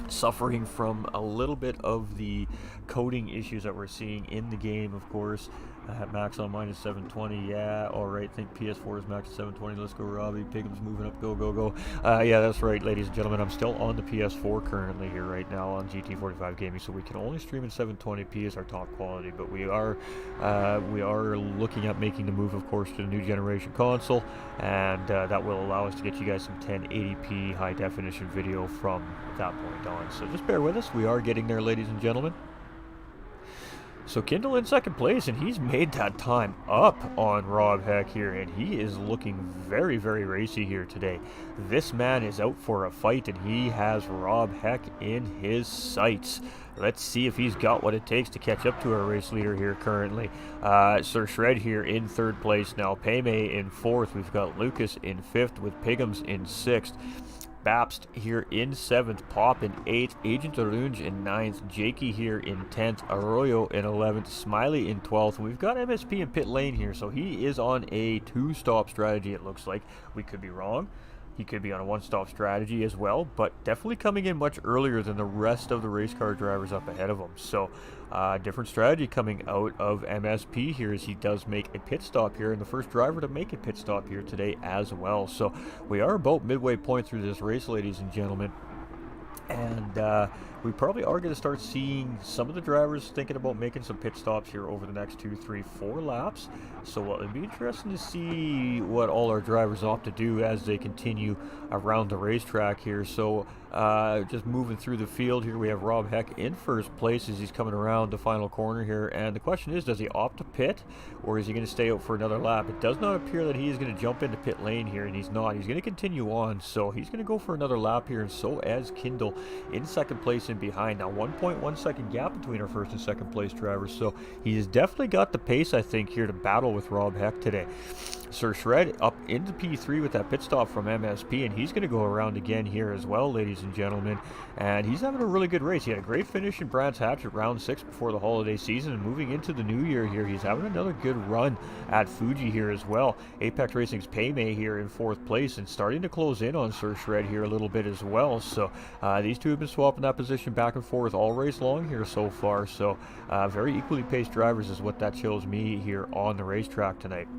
suffering from a little bit of the coding issues that we're seeing in the game, of course. Max on minus 720, yeah, alright, think PS4 is max 720, let's go Robbie, Pigum's moving up, go, go, go. Yeah, that's right, ladies and gentlemen, I'm still on the PS4 currently here right now on GT45 Gaming, so we can only stream in 720p as our top quality, but we are looking at making the move, of course, to the new generation console, and that will allow us to get you guys some 1080p high definition video from that point on. So just bear with us, we are getting there, ladies and gentlemen. So Kindle in 2nd place, and he's made that time up on Rob Heck here, and he is looking very, very racy here today. This man is out for a fight, and he has Rob Heck in his sights. Let's see if he's got what it takes to catch up to our race leader here currently. Sir Shred here in 3rd place now. Paymay in 4th. We've got Lucas in 5th with Pigums in 6th. Babst here in 7th, Pop in 8th, Agent Arunj in 9th, Jakey here in 10th, Arroyo in 11th, Smiley in 12th. We've got MSP in pit lane here, so he is on a 2-stop strategy, it looks like. We could be wrong. He could be on a 1-stop strategy as well, but definitely coming in much earlier than the rest of the race car drivers up ahead of him. So different strategy coming out of MSP here as he does make a pit stop here, and the first driver to make a pit stop here today as well. So we are about midway point through this race, ladies and gentlemen. And we probably are going to start seeing some of the drivers thinking about making some pit stops here over the next 2, 3, 4 laps. So it'll be interesting to see what all our drivers opt to do as they continue around the racetrack here. So just moving through the field here, we have Rob Heck in first place as he's coming around the final corner here. And the question is, does he opt to pit, or is he going to stay out for another lap? It does not appear that he is going to jump into pit lane here, and he's not. He's going to continue on, so he's going to go for another lap here, and so as Kindle in second place and behind. Now 1.1 second gap between our first and second place drivers, so he has definitely got the pace, I think, here to battle with Rob Heck today. Sir Shred up into P3 with that pit stop from MSP, and he's going to go around again here as well, ladies and gentlemen. And he's having a really good race. He had a great finish in Brands Hatch at round 6 before the holiday season, and moving into the new year here, he's having another good run at Fuji here as well. Apex Racing's Paymay here in 4th place and starting to close in on Sir Shred here a little bit as well. So these two have been swapping that position back and forth all race long here so far. So very equally paced drivers is what that shows me here on the racetrack tonight.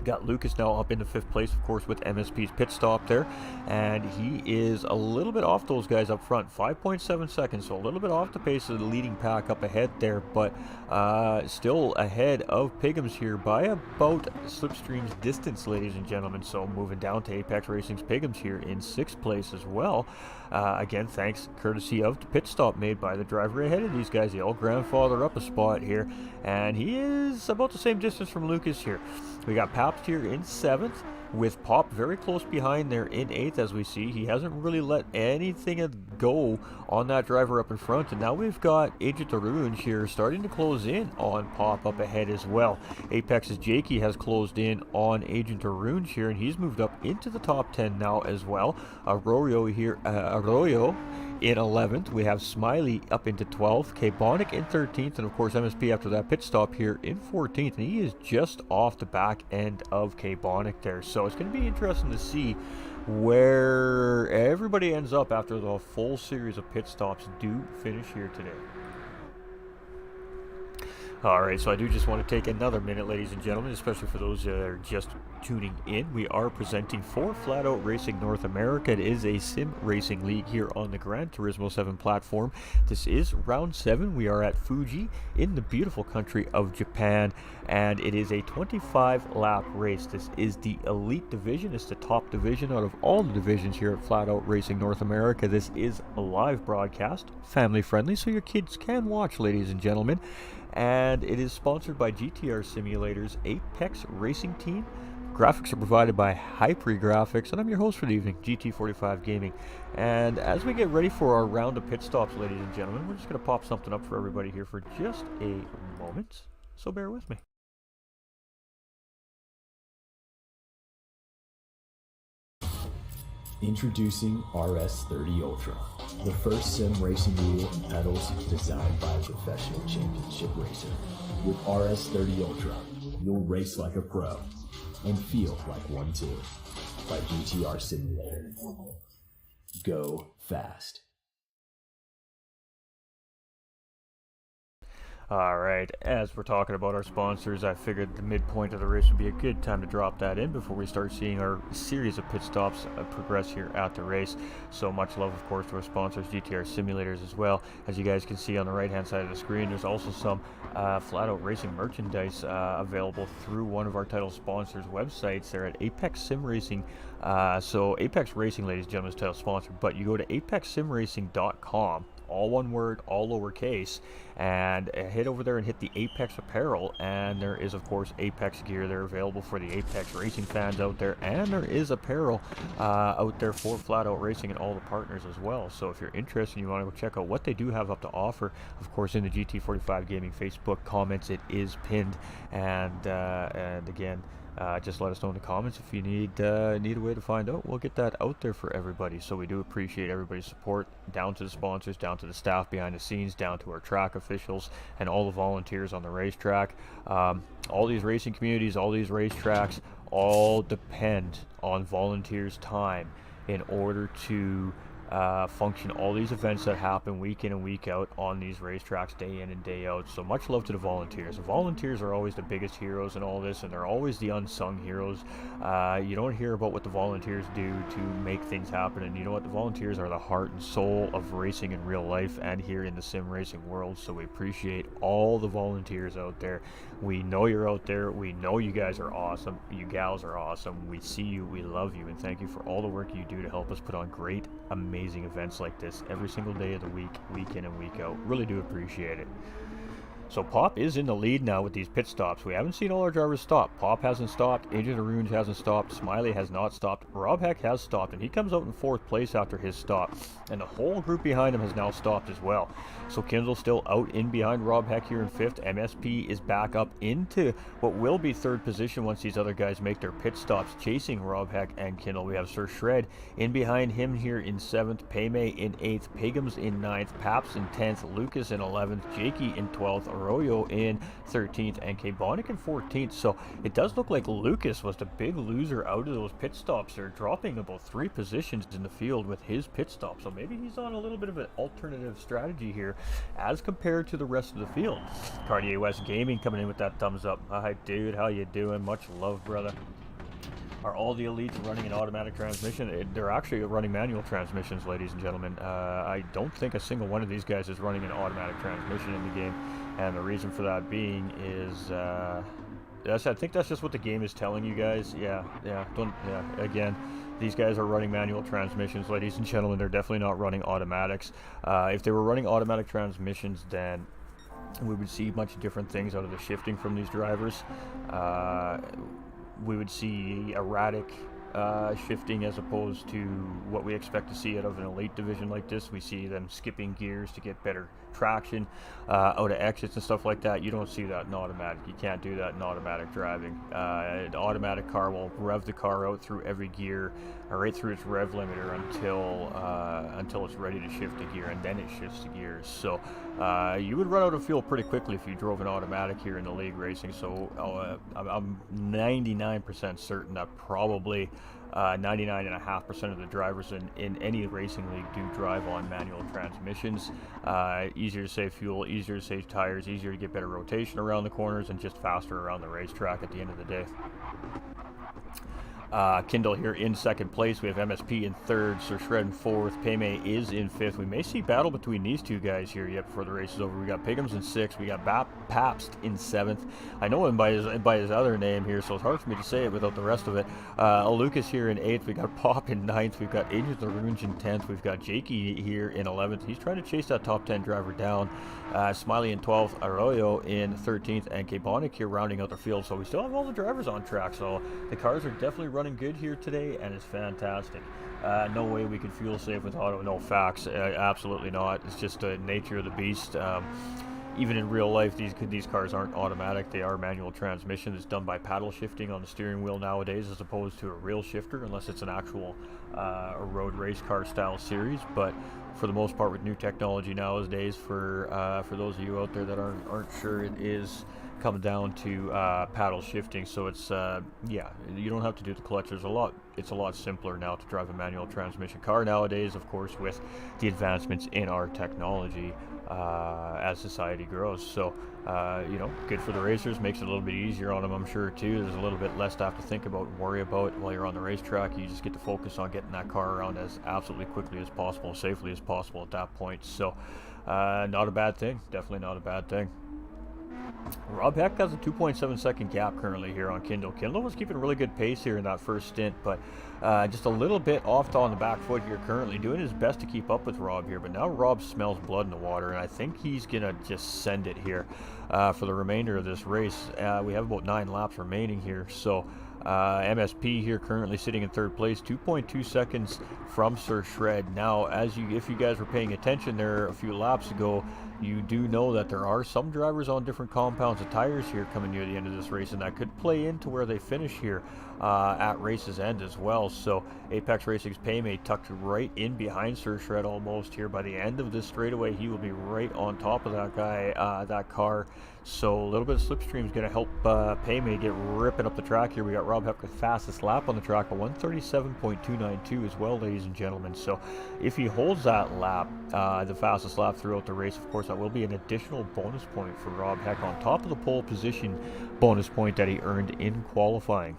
Got Lucas now up into 5th place, of course, with MSP's pit stop there, and he is a little bit off those guys up front, 5.7 seconds, so a little bit off the pace of the leading pack up ahead there, but still ahead of Piggums here by about Slipstream's distance, ladies and gentlemen. So moving down to Apex Racing's Piggums here in 6th place as well. Again, thanks courtesy of the pit stop made by the driver ahead of these guys. He'll grandfather up a spot here, and he is about the same distance from Lucas here. We got Paps here in 7th, with Pop very close behind there in 8th. As we see, he hasn't really let anything go on that driver up in front, and now we've got Agent Arunj here starting to close in on Pop up ahead as well. Apex's Jakey has closed in on Agent Arunj here, and he's moved up into the top 10 now as well. Arroyo here, Arroyo in 11th. We have Smiley up into 12th, K-Bonic in 13th, and of course MSP after that pit stop here in 14th, and he is just off the back end of K-Bonic there. So it's going to be interesting to see where everybody ends up after the full series of pit stops do finish here today. Alright, so I do just want to take another minute, ladies and gentlemen, especially for those that are just tuning in. We are presenting for Flat Out Racing North America. It is a sim racing league here on the Gran Turismo 7 platform. This is round 7. We are at Fuji in the beautiful country of Japan, and it is a 25-lap race. This is the elite division. It's the top division out of all the divisions here at Flat Out Racing North America. This is a live broadcast, family friendly, so your kids can watch, ladies and gentlemen. And it is sponsored by GTR Simulators Apex Racing Team. Graphics are provided by Hypre Graphics, and I'm your host for the evening, GT45 Gaming. And as we get ready for our round of pit stops, ladies and gentlemen, we're just going to pop something up for everybody here for just a moment, so bear with me. Introducing RS30 Ultra, the first sim racing wheel and pedals designed by a professional championship racer. With RS30 Ultra, you'll race like a pro and feel like one too. By GTR Simulator. Go fast. Alright, as we're talking about our sponsors, I figured the midpoint of the race would be a good time to drop that in before we start seeing our series of pit stops progress here at the race. So much love, of course, to our sponsors, GTR Simulators as well. As you guys can see on the right hand side of the screen, there's also some Flat Out Racing merchandise available through one of our title sponsors' websites. They're at Apex Sim Racing. So Apex Racing, ladies and gentlemen, is title sponsor, but you go to apexsimracing.com, all one word, all lowercase, and head over there and hit the Apex apparel, and there is of course Apex gear there available for the Apex Racing fans out there, and there is apparel out there for Flat Out Racing and all the partners as well. So if you're interested and you want to go check out what they do have up to offer, of course in the GT45 Gaming Facebook comments it is pinned, and again, just let us know in the comments if you need a way to find out. We'll get that out there for everybody. So we do appreciate everybody's support, down to the sponsors, down to the staff behind the scenes, down to our track officials, and all the volunteers on the racetrack. All these racing communities, all these racetracks, all depend on volunteers' time in order to function, all these events that happen week in and week out on these racetracks, day in and day out. So much love to the volunteers. The volunteers are always the biggest heroes in all this, and they're always the unsung heroes. You don't hear about what the volunteers do to make things happen, and you know what? The volunteers are the heart and soul of racing in real life and here in the sim racing world. So we appreciate all the volunteers out there. We know you're out there. We know you guys are awesome. You gals are awesome. We see you. We love you, and thank you for all the work you do to help us put on great, amazing events like this every single day of the week, week in and week out. Really do appreciate it. So Pop is in the lead now with these pit stops. We haven't seen all our drivers stop. Pop hasn't stopped. Agent of Runes hasn't stopped. Smiley has not stopped. Rob Heck has stopped, and he comes out in 4th place after his stop. And the whole group behind him has now stopped as well. So Kindle's still out in behind Rob Heck here in 5th. MSP is back up into what will be 3rd position once these other guys make their pit stops, chasing Rob Heck and Kindle. We have Sir Shred in behind him here in 7th. Paymay in 8th. Pagums in 9th. Paps in 10th. Lucas in 11th. Jakey in 12th. Arroyo in 13th, and K-Bonic in 14th. So it does look like Lucas was the big loser out of those pit stops. They're dropping about 3 positions in the field with his pit stop. So maybe he's on a little bit of an alternative strategy here as compared to the rest of the field. Cartier West Gaming coming in with that thumbs up. Hi, dude. How you doing? Much love, brother. Are all the elites running an automatic transmission? They're actually running manual transmissions, ladies and gentlemen. I don't think a single one of these guys is running an automatic transmission in the game, and the reason for that being is I think that's just what the game is telling you guys. Again, these guys are running manual transmissions, ladies and gentlemen. They're definitely not running automatics. If they were running automatic transmissions, then we would see much different things out of the shifting from these drivers. We would see erratic shifting as opposed to what we expect to see out of an elite division like this. We see them skipping gears to get better traction out of exits and stuff like that. You don't see that in automatic. You can't do that in automatic driving. An automatic car will rev the car out through every gear, or right through its rev limiter until it's ready to shift a gear, and then it shifts the gears. So you would run out of fuel pretty quickly if you drove an automatic here in the league racing. So I'm 99% certain that probably 99.5% of the drivers in any racing league do drive on manual transmissions. Easier to save fuel, easier to save tires, easier to get better rotation around the corners, and just faster around the racetrack at the end of the day. Kindle here in 2nd place. We have MSP in 3rd, Sir Shred in 4th. Paymay is in 5th. We may see battle between these two guys here yet before the race is over. We got Pigums in 6th. We got Pabst in 7th. I know him by his other name here, so it's hard for me to say it without the rest of it. Lucas here in 8th. We got Pop in 9th. We've got Agent of the Runes in 10th. We've got Jakey here in 11th. He's trying to chase that top 10 driver down. Smiley in 12th. Arroyo in 13th. And K-Bonic here rounding out the field. So we still have all the drivers on track. So the cars are definitely running good here today, and it's fantastic. No way we could fuel save with auto. No facts. Absolutely not. It's just the nature of the beast. Even in real life, these cars aren't automatic. They are manual transmission. It's done by paddle shifting on the steering wheel nowadays, as opposed to a real shifter, unless it's an actual a road race car style series. But for the most part, with new technology nowadays, for those of you out there that aren't sure, it is come down to paddle shifting. So it's you don't have to do the clutch. It's a lot simpler now to drive a manual transmission car nowadays, of course, with the advancements in our technology as society grows. So good for the racers, makes it a little bit easier on them, I'm sure, too. There's a little bit less to have to think about and worry about while you're on the racetrack. You just get to focus on getting that car around as absolutely quickly as possible, safely as possible at that point. So not a bad thing. Definitely not a bad thing. Rob Heck has a 2.7 second gap currently here on Kindle. Kindle was keeping a really good pace here in that first stint, but just a little bit off on the back foot here currently, doing his best to keep up with Rob here. But now Rob smells blood in the water, and I think he's going to just send it here for the remainder of this race. We have about 9 laps remaining here, so MSP here currently sitting in 3rd place, 2.2 seconds from Sir Shred. Now, if you guys were paying attention there a few laps ago, you do know that there are some drivers on different compounds of tires here coming near the end of this race, and that could play into where they finish here at race's end as well. So Apex Racing's Paymay tucked right in behind Sir Shred almost here. By the end of this straightaway, he will be right on top of that guy, that car. So a little bit of slipstream is going to help Paymay get ripping up the track here. We got Rob Hepka's fastest lap on the track, a 137.292 as well, ladies and gentlemen. So if he holds that lap, the fastest lap throughout the race, of course, that will be an additional bonus point for Rob Heck on top of the pole position bonus point that he earned in qualifying.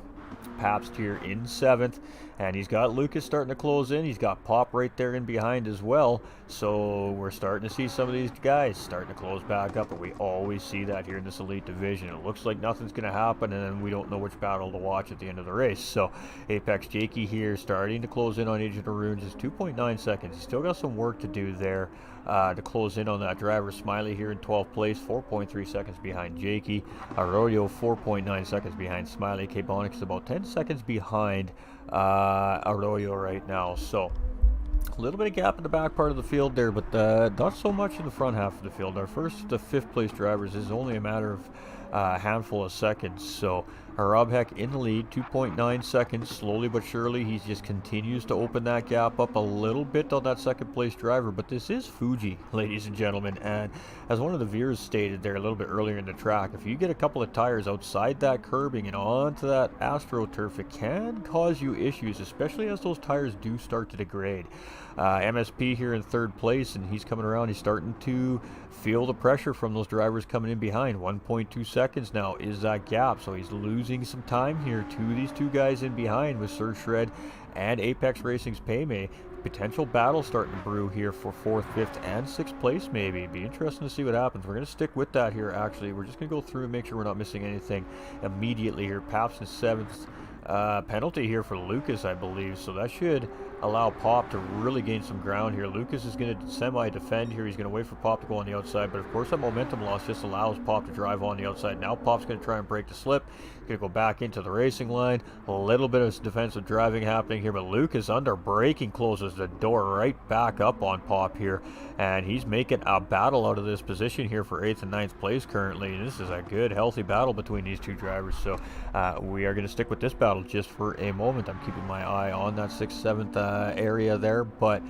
Pabst here in 7th, and he's got Lucas starting to close in. He's got Pop right there in behind as well, so we're starting to see some of these guys starting to close back up, but we always see that here in this elite division. It looks like nothing's going to happen, and then we don't know which battle to watch at the end of the race. So Apex Jakey here starting to close in on Agent Aroon, just 2.9 seconds. He's still got some work to do there to close in on that driver. Smiley here in 12th place, 4.3 seconds behind Jakey. Arroyo 4.9 seconds behind Smiley. K-Bonix about 10 seconds behind Arroyo right now. So a little bit of gap in the back part of the field there, but not so much in the front half of the field. Our first to 5th place drivers is only a matter of a handful of seconds. So Rob Heck in the lead, 2.9 seconds, slowly but surely. He just continues to open that gap up a little bit on that 2nd place driver. But this is Fuji, ladies and gentlemen, and as one of the viewers stated there a little bit earlier in the track, if you get a couple of tires outside that curbing and onto that AstroTurf, it can cause you issues, especially as those tires do start to degrade. MSP here in 3rd place, and he's coming around. He's starting to feel the pressure from those drivers coming in behind. 1.2 seconds now is that gap, so he's losing some time here to these two guys in behind with Sir Shred and Apex Racing's Paymay. Potential battle starting to brew here for 4th, 5th, and 6th place maybe. Be interesting to see what happens. We're going to stick with that here, actually. We're just going to go through and make sure we're not missing anything immediately here. Paps in 7th. Penalty here for Lucas, I believe, so that should allow Pop to really gain some ground here. Lucas is going to semi-defend here. He's going to wait for Pop to go on the outside, but of course that momentum loss just allows Pop to drive on the outside. Now Pop's going to try and break the slip. He's going to go back into the racing line. A little bit of defensive driving happening here, but Lucas under braking closes the door right back up on Pop here, and he's making a battle out of this position here for 8th and 9th place currently. And this is a good, healthy battle between these two drivers, so we are going to stick with this battle just for a moment. I'm keeping my eye on that 6th, 7th area there, but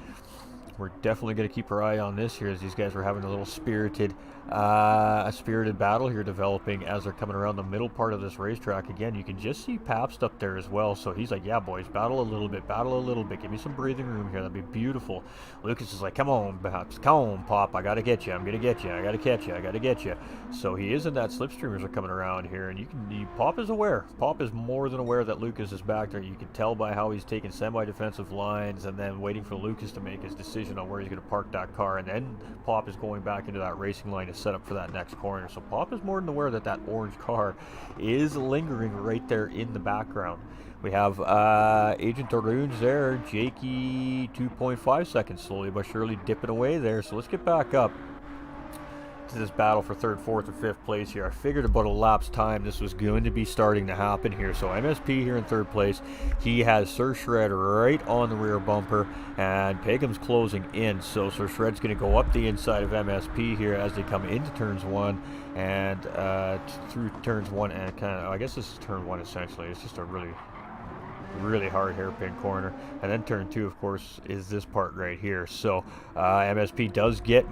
we're definitely going to keep our eye on this here, as these guys are having a little spirited battle here developing as they're coming around the middle part of this racetrack. Again, you can just see Pabst up there as well, so he's like, yeah boys, battle a little bit, give me some breathing room here, that'd be beautiful. Lucas is like, come on Pabst, come on Pop, I gotta get you, I'm gonna get you, I gotta catch you, I gotta get you. So he is in that slipstream as they're coming around here, and Pop is aware. Pop is more than aware that Lucas is back there. You can tell by how he's taking semi-defensive lines and then waiting for Lucas to make his decision on where he's going to park that car, and then Pop is going back into that racing line to set up for that next corner. So Pop is more than aware that that orange car is lingering right there in the background. We have Agent Aroons there, Jakey 2.5 seconds, slowly but surely dipping away there. So let's get back up to this battle for 3rd, 4th, and 5th place here. I figured about a lapse time this was going to be starting to happen here. So MSP here in 3rd place. He has Sir Shred right on the rear bumper, and Pagum's closing in. So Sir Shred's going to go up the inside of MSP here as they come into turns 1 and through turns 1 and kind of, I guess this is turn 1 essentially. It's just a really hard hairpin corner, and then turn 2 of course is this part right here. So MSP does get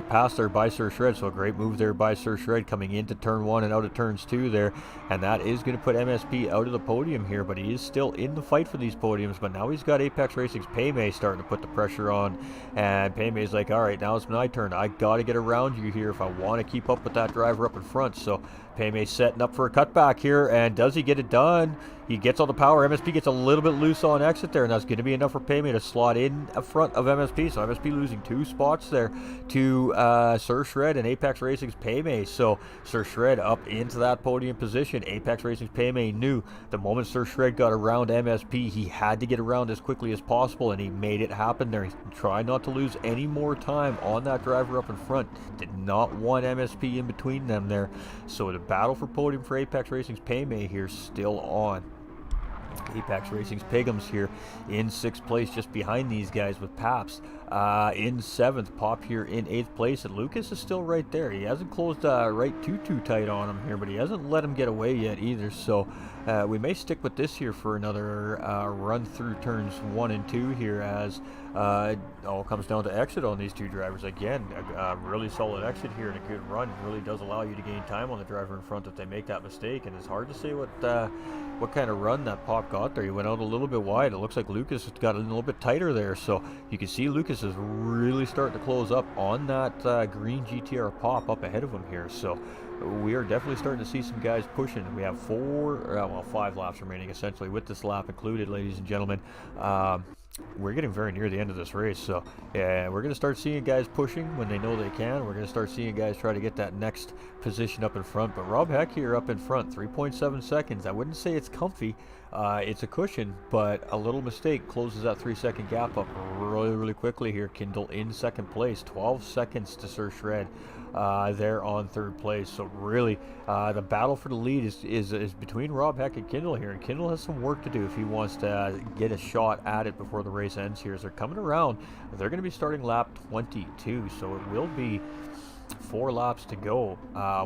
past there by Sir Shred, so a great move there by Sir Shred coming into turn 1 and out of turns 2 there, and that is going to put MSP out of the podium here, but he is still in the fight for these podiums. But now he's got Apex Racing's Paymay starting to put the pressure on, and Paymay's like, all right, now it's my turn, I gotta get around you here if I want to keep up with that driver up in front. So Paymay setting up for a cutback here, and does he get it done? He gets all the power. MSP gets a little bit loose on exit there, and that's going to be enough for Paymay to slot in front of MSP. So MSP losing 2 spots there to Sir Shred and Apex Racing's Paymay. So Sir Shred up into that podium position. Apex Racing's Paymay knew the moment Sir Shred got around MSP, he had to get around as quickly as possible, and he made it happen there. He tried not to lose any more time on that driver up in front. Did not want MSP in between them there. So the battle for podium for Apex Racing's Paymay here still on. Apex Racing's Pigham's here in 6th place, just behind these guys with Paps in 7th. Pop here in 8th place, and Lucas is still right there. He hasn't closed right too tight on him here, but he hasn't let him get away yet either. So we may stick with this here for another run through turns 1 and 2 here, as it all comes down to exit on these two drivers. Again, a really solid exit here and a good run. It really does allow you to gain time on the driver in front if they make that mistake, and it's hard to say what kind of run that Pop got there. He went out a little bit wide. It looks like Lucas got a little bit tighter there, so you can see Lucas is really starting to close up on that green GTR Pop up ahead of him here. So we are definitely starting to see some guys pushing. We have 5 laps remaining essentially, with this lap included, ladies and gentlemen. We're getting very near the end of this race, so we're going to start seeing guys pushing when they know they can. We're going to start seeing guys try to get that next position up in front. But Rob Heck here up in front, 3.7 seconds. I wouldn't say it's comfy. It's a cushion, but a little mistake closes that 3-second gap up really quickly here. Kindle in 2nd place, 12 seconds to Sir Shred there on 3rd place. So really, the battle for the lead is between Rob Heck and Kindle here, and Kindle has some work to do if he wants to get a shot at it before the race ends here. As they're coming around, they're going to be starting lap 22, so it will be 4 laps to go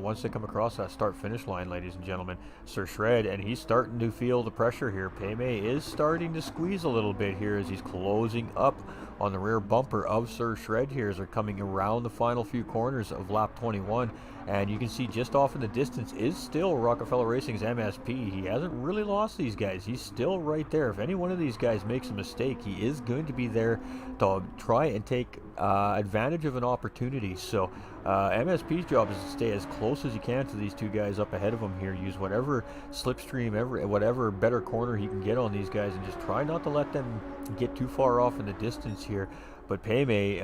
once they come across that start-finish line, ladies and gentlemen. Sir Shred, and he's starting to feel the pressure here. Paymay is starting to squeeze a little bit here as he's closing up on the rear bumper of Sir Shred here as they're coming around the final few corners of lap 21. And you can see just off in the distance is still Rockefeller Racing's MSP. He hasn't really lost these guys. He's still right there. If any one of these guys makes a mistake, he is going to be there to try and take advantage of an opportunity. So MSP's job is to stay as close as he can to these two guys up ahead of him here. Use whatever slipstream, whatever better corner he can get on these guys, and just try not to let them get too far off in the distance here. But Paymay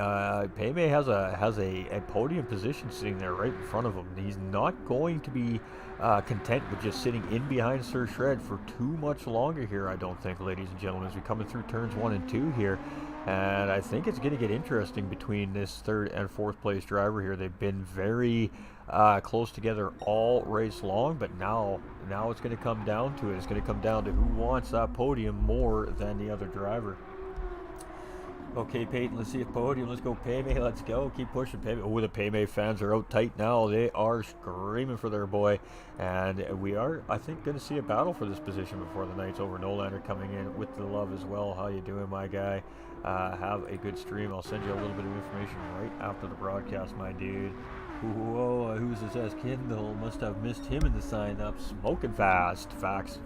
has a podium position sitting there right in front of him. He's not going to be content with just sitting in behind Sir Shred for too much longer here, I don't think, ladies and gentlemen, as we come through turns 1 and 2 here. And I think it's going to get interesting between this 3rd and 4th place driver here. They've been very close together all race long, but now it's going to come down to it. It's going to come down to who wants that podium more than the other driver. Okay, Peyton, let's see if podium. Let's go, Paymay. Let's go. Keep pushing, Paymay. Oh, the Paymay fans are out tight now. They are screaming for their boy. And we are, I think, going to see a battle for this position before the night's over. Nolander coming in with the love as well. How you doing, my guy? Have a good stream. I'll send you a little bit of information right after the broadcast, my dude. Whoa, who's this as Kindle? Must have missed him in the sign-up. Smoking fast. Facts.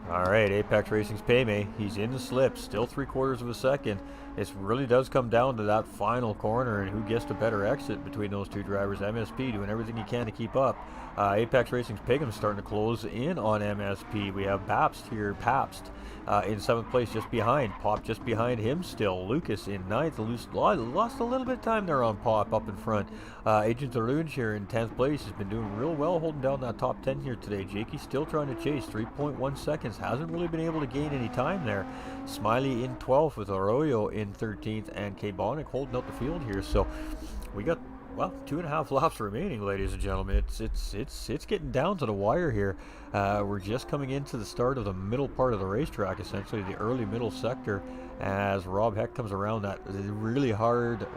Alright, Apex Racing's Paymay. He's in the slip, still 3/4 of a second. It really does come down to that final corner and who gets the better exit between those two drivers. MSP doing everything he can to keep up. Apex Racing's Pigham's starting to close in on MSP. We have Pabst here, in 7th place just behind. Pop just behind him still. Lucas in 9th. Lost a little bit of time there on Pop up in front. Agent Arunj here in 10th place has been doing real well holding down that top 10 here today. Jakey still trying to chase, 3.1 seconds. Hasn't really been able to gain any time there. Smiley in 12th with Arroyo in 13th, and K-Bonic holding up the field here. So we got, well, 2.5 laps remaining, ladies and gentlemen. It's getting down to the wire here. We're just coming into the start of the middle part of the racetrack, essentially the early middle sector, as Rob Heck comes around that really hard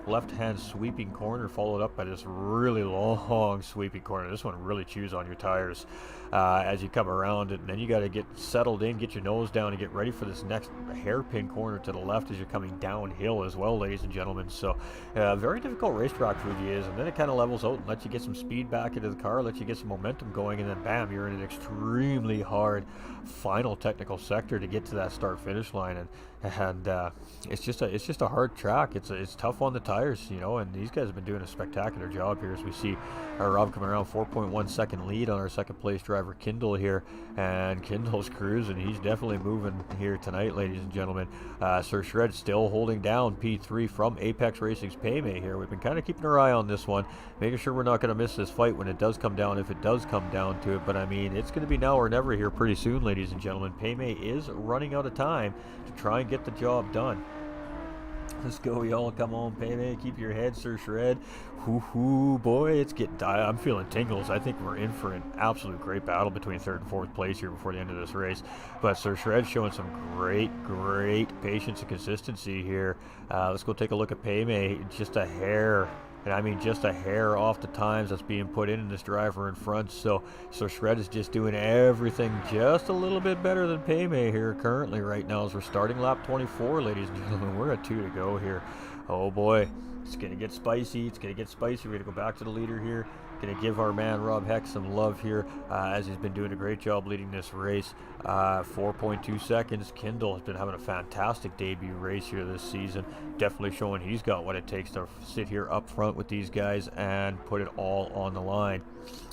left-hand sweeping corner, followed up by this really long sweeping corner. This one really chews on your tires as you come around it, and then you got to get settled in, get your nose down, and get ready for this next hairpin corner to the left as you're coming downhill as well, ladies and gentlemen. So very difficult racetrack Fuji is, and then it kind of levels out and lets you get some speed back into the car, lets you get some momentum going, and then bam, you're in an extremely hard final technical sector to get to that start-finish line. And it's just a hard track. It's tough on the tires, you know, and these guys have been doing a spectacular job here as we see Rob coming around, 4.1 second lead on our 2nd place driver Kindle here, and Kindle's cruising. He's definitely moving here tonight, ladies and gentlemen. Sir Shred still holding down P3 from Apex Racing's Paymay here. We've been kind of keeping our eye on this one, making sure we're not going to miss this fight when it does come down, if it does come down to it. But I mean, it's going to be now or never here pretty soon, ladies and gentlemen. Paymay is running out of time to try and get the job done. Let's go, y'all. Come on, Payday. Keep your head, Sir Shred. Hoo-hoo, boy. It's getting... I'm feeling tingles. I think we're in for an absolute great battle between 3rd and 4th place here before the end of this race. But Sir Shred's showing some great patience and consistency here. Let's go take a look at Payday. Just a hair... And I mean just a hair off the times that's being put in this driver in front. So Shred is just doing everything just a little bit better than Payday here currently right now as we're starting lap 24, ladies and gentlemen. We're at 2 to go here. Oh boy, it's going to get spicy. It's going to get spicy. We're going to go back to the leader here. Going to give our man Rob Heck some love here as he's been doing a great job leading this race. 4.2 seconds. Kindle has been having a fantastic debut race here this season. Definitely showing he's got what it takes to sit here up front with these guys and put it all on the line.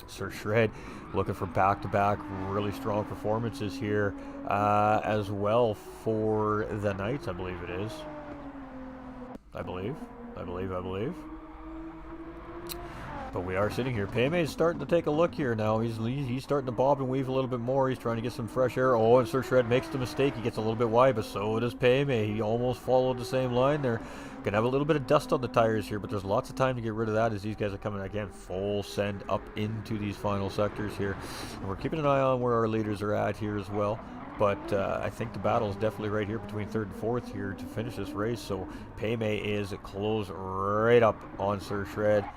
Sir Shred looking for back-to-back really strong performances here as well for the Knights, I believe it is. I believe. But we are sitting here. Payday is starting to take a look here now. He's starting to bob and weave a little bit more. He's trying to get some fresh air. Oh, and Sir Shred makes the mistake. He gets a little bit wide, but so does Payday. He almost followed the same line there. Gonna have a little bit of dust on the tires here, but there's lots of time to get rid of that as these guys are coming again full send up into these final sectors here. And we're keeping an eye on where our leaders are at here as well. But I think the battle is definitely right here between 3rd and 4th here to finish this race. So Payday is close right up on Sir Shred.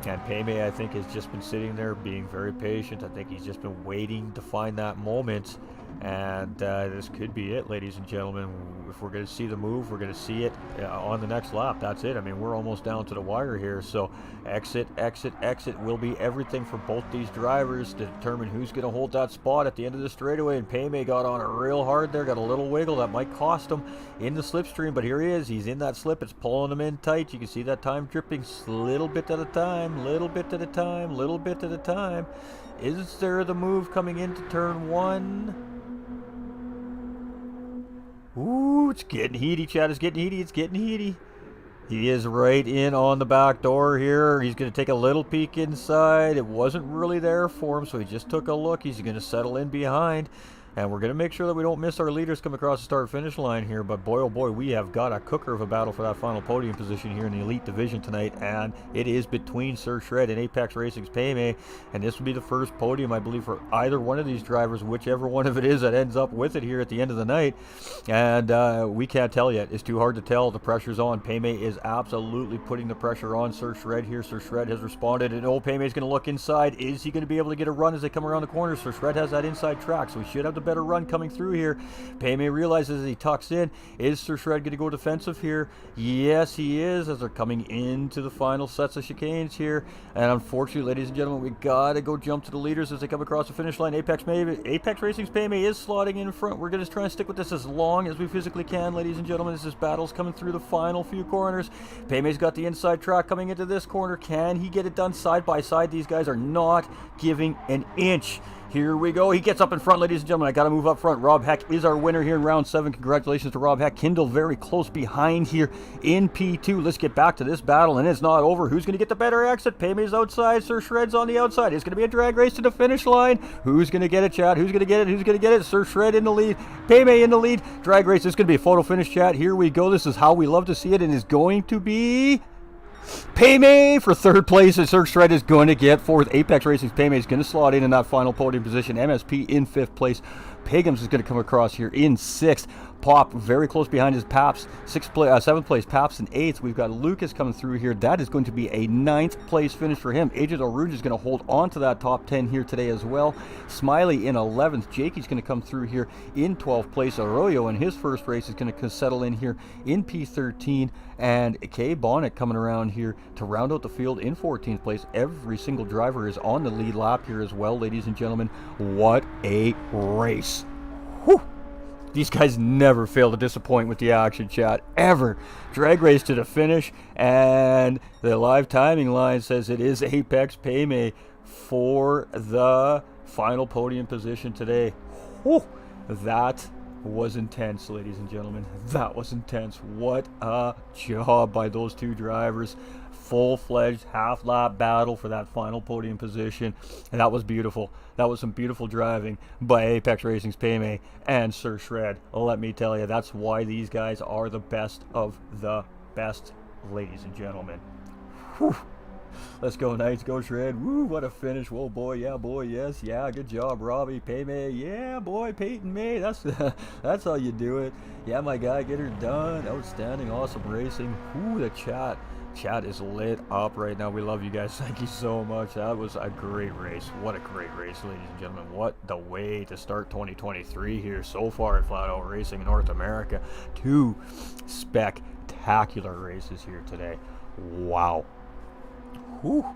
And Payday, I think, has just been sitting there being very patient. I think he's just been waiting to find that moment. And this could be it, ladies and gentlemen. If we're going to see the move, we're going to see it on the next lap. That's it. I mean, we're almost down to the wire here. So exit will be everything for both these drivers to determine who's going to hold that spot at the end of the straightaway. And Payday got on it real hard there, got a little wiggle. That might cost him in the slipstream, but here he is. He's in that slip. It's pulling him in tight. You can see that time dripping little bit at a time, little bit at a time, little bit at a time. Is there the move coming into turn 1? Ooh, it's getting heaty, Chad. It's getting heaty. It's getting heaty. He is right in on the back door here. He's going to take a little peek inside. It wasn't really there for him, so he just took a look. He's going to settle in behind. And we're going to make sure that we don't miss our leaders come across the start-finish line here. But boy, oh boy, we have got a cooker of a battle for that final podium position here in the Elite Division tonight. And it is between Sir Shred and Apex Racing's Payday. And this will be the first podium, I believe, for either one of these drivers, whichever one of it is that ends up with it here at the end of the night. And we can't tell yet. It's too hard to tell. The pressure's on. Payday is absolutely putting the pressure on Sir Shred here. Sir Shred has responded. And Payday's going to look inside. Is he going to be able to get a run as they come around the corner? Sir Shred has that inside track, so he should have the better run coming through here. Payday realizes as he tucks in. Is Sir Shred going to go defensive here? Yes, he is, as they're coming into the final sets of chicanes here. And unfortunately, ladies and gentlemen, we got to go jump to the leaders as they come across the finish line. Apex Racing's Payday is slotting in front. We're going to try and stick with this as long as we physically can, ladies and gentlemen, as this battle's coming through the final few corners. Payday's got the inside track coming into this corner. Can he get it done side by side? These guys are not giving an inch. Here we go. He gets up in front, ladies and gentlemen. I got to move up front. Rob Heck is our winner here in round 7. Congratulations to Rob Heck. Kindle very close behind here in P2. Let's get back to this battle, and it's not over. Who's going to get the better exit? Payday's outside. Sir Shred's on the outside. It's going to be a drag race to the finish line. Who's going to get it, Chad? Who's going to get it? Who's going to get it? Sir Shred in the lead. Payday in the lead. Drag race. It's going to be a photo finish, Chad. Here we go. This is how we love to see it, and it's going to be Payday for 3rd place, and Sir Shred is going to get 4th. Apex Racing's Payday is going to slot in that final podium position. MSP in 5th place. Pagums is going to come across here in 6th. Pop very close behind his Paps. 7th place, Paps in 8th. We've got Lucas coming through here. That is going to be a 9th place finish for him. Agent Orouge is going to hold on to that top 10 here today as well. Smiley in 11th. Jakey's going to come through here in 12th place. Arroyo in his first race is going to settle in here in P13. And Kay Bonnet coming around here to round out the field in 14th place. Every single driver is on the lead lap here as well, ladies and gentlemen. What a race. Whew. These guys never fail to disappoint with the action, chat, ever. Drag race to the finish, and the live timing line says it is Apex Payday for the final podium position today. Whew. That was intense, ladies and gentlemen. That was intense. What a job by those two drivers. Full-fledged half-lap battle for that final podium position, and that was beautiful. That was some beautiful driving by Apex Racing's Payday and Sir Shred. Let me tell you, that's why these guys are the best of the best, ladies and gentlemen. Whew. Let's go Knights, go Shred. Woo, what a finish. Whoa, boy, yeah, boy, yes, yeah, good job, Robbie. Pay May, yeah, boy, Peyton May. That's that's how you do it. Yeah, my guy, get her done. Outstanding, awesome racing. Ooh, the chat is lit up right now. We love you guys. Thank you so much. That was a great race. What a great race, ladies and gentlemen. What the way to start 2023 here so far at Flat Out Racing in North America. 2 spectacular races here today. Wow. Whew.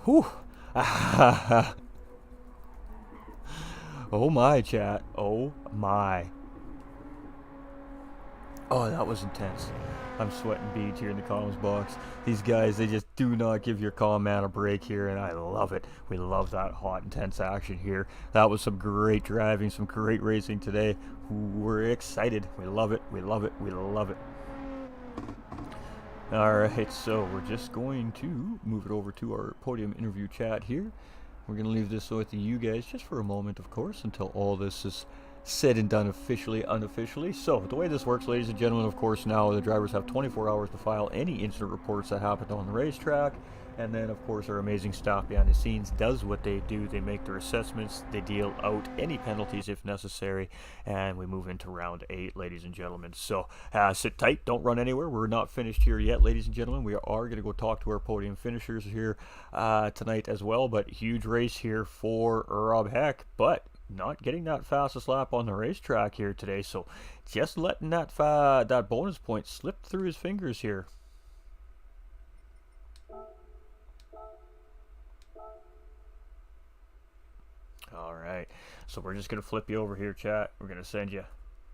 Whew. Oh my, chat. Oh my. Oh, that was intense. I'm sweating beads here in the comments box. These guys, they just do not give your comm man a break here, and I love it. We love that hot, intense action here. That was some great driving, some great racing today. We're excited. We love it. We love it. We love it. Alright, so we're just going to move it over to our podium interview chat here. We're going to leave this with you guys just for a moment, of course, until all this is said and done officially, unofficially. So, the way this works, ladies and gentlemen, of course, now the drivers have 24 hours to file any incident reports that happened on the racetrack. And then, of course, our amazing staff behind the scenes does what they do. They make their assessments. They deal out any penalties if necessary. And we move into round 8, ladies and gentlemen. So sit tight. Don't run anywhere. We're not finished here yet, ladies and gentlemen. We are going to go talk to our podium finishers here tonight as well. But huge race here for Rob Heck. But not getting that fastest lap on the racetrack here today. So just letting that bonus point slip through his fingers here. Alright, so we're just going to flip you over here, chat. We're going to send you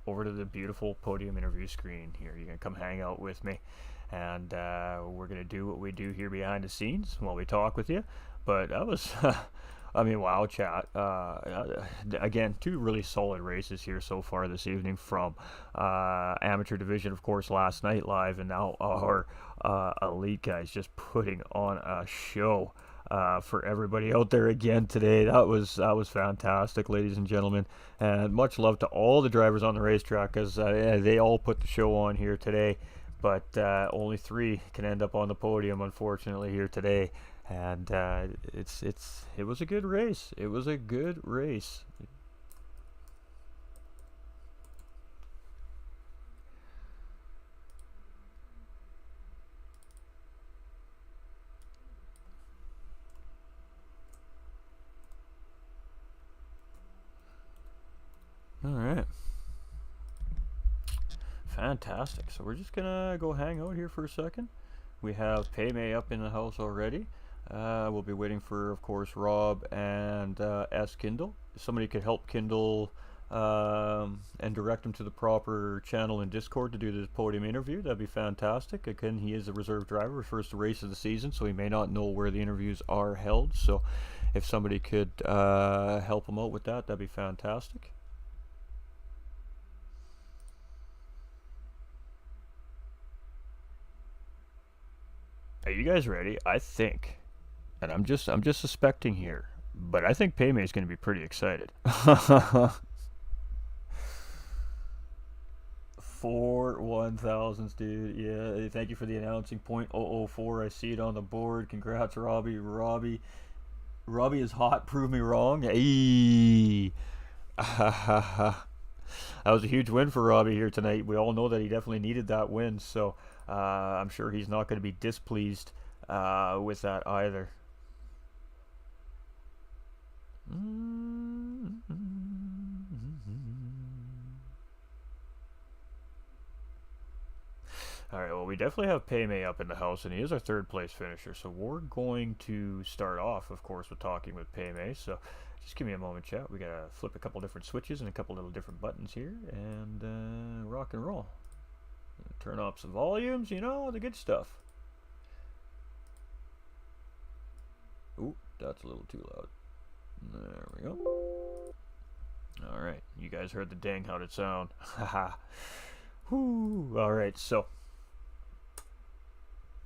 over to the beautiful podium interview screen here. You're going to come hang out with me, and we're going to do what we do here behind the scenes while we talk with you. But that was, I mean, wow, chat. Again, 2 really solid races here so far this evening from amateur division, of course, last night live, and now our elite guys just putting on a show. For everybody out there again today. That was fantastic, ladies and gentlemen, and much love to all the drivers on the racetrack, because they all put the show on here today, but only 3 can end up on the podium, unfortunately, here today. And it was a good race. It was a good race. Alright. Fantastic. So we're just gonna go hang out here for a second. We have Pei Mei up in the house already. We'll be waiting for, of course, Rob and S. Kindle. If somebody could help Kindle and direct him to the proper channel in Discord to do this podium interview, that'd be fantastic. Again, he is a reserve driver, first race of the season, so he may not know where the interviews are held. So if somebody could help him out with that, that'd be fantastic. Are you guys ready? I think, and I'm just suspecting here, but I think Pei Mei is going to be pretty excited. 4 1000s, dude. Yeah, thank you for the announcing. .004. I see it on the board. Congrats, Robbie. Robbie is hot. Prove me wrong. Hey. That was a huge win for Robbie here tonight. We all know that he definitely needed that win, so I'm sure he's not going to be displeased with that either. Alright, well, we definitely have Pei Mei up in the house, and he is our 3rd place finisher, so we're going to start off, of course, with talking with Pei Mei. So just give me a moment, chat. We gotta flip a couple different switches and a couple little different buttons here, and rock and roll. Turn up some volumes, you know, the good stuff. Ooh, that's a little too loud. There we go. Alright, you guys heard the ding. How'd it sound? Haha. Whoo. Alright, so.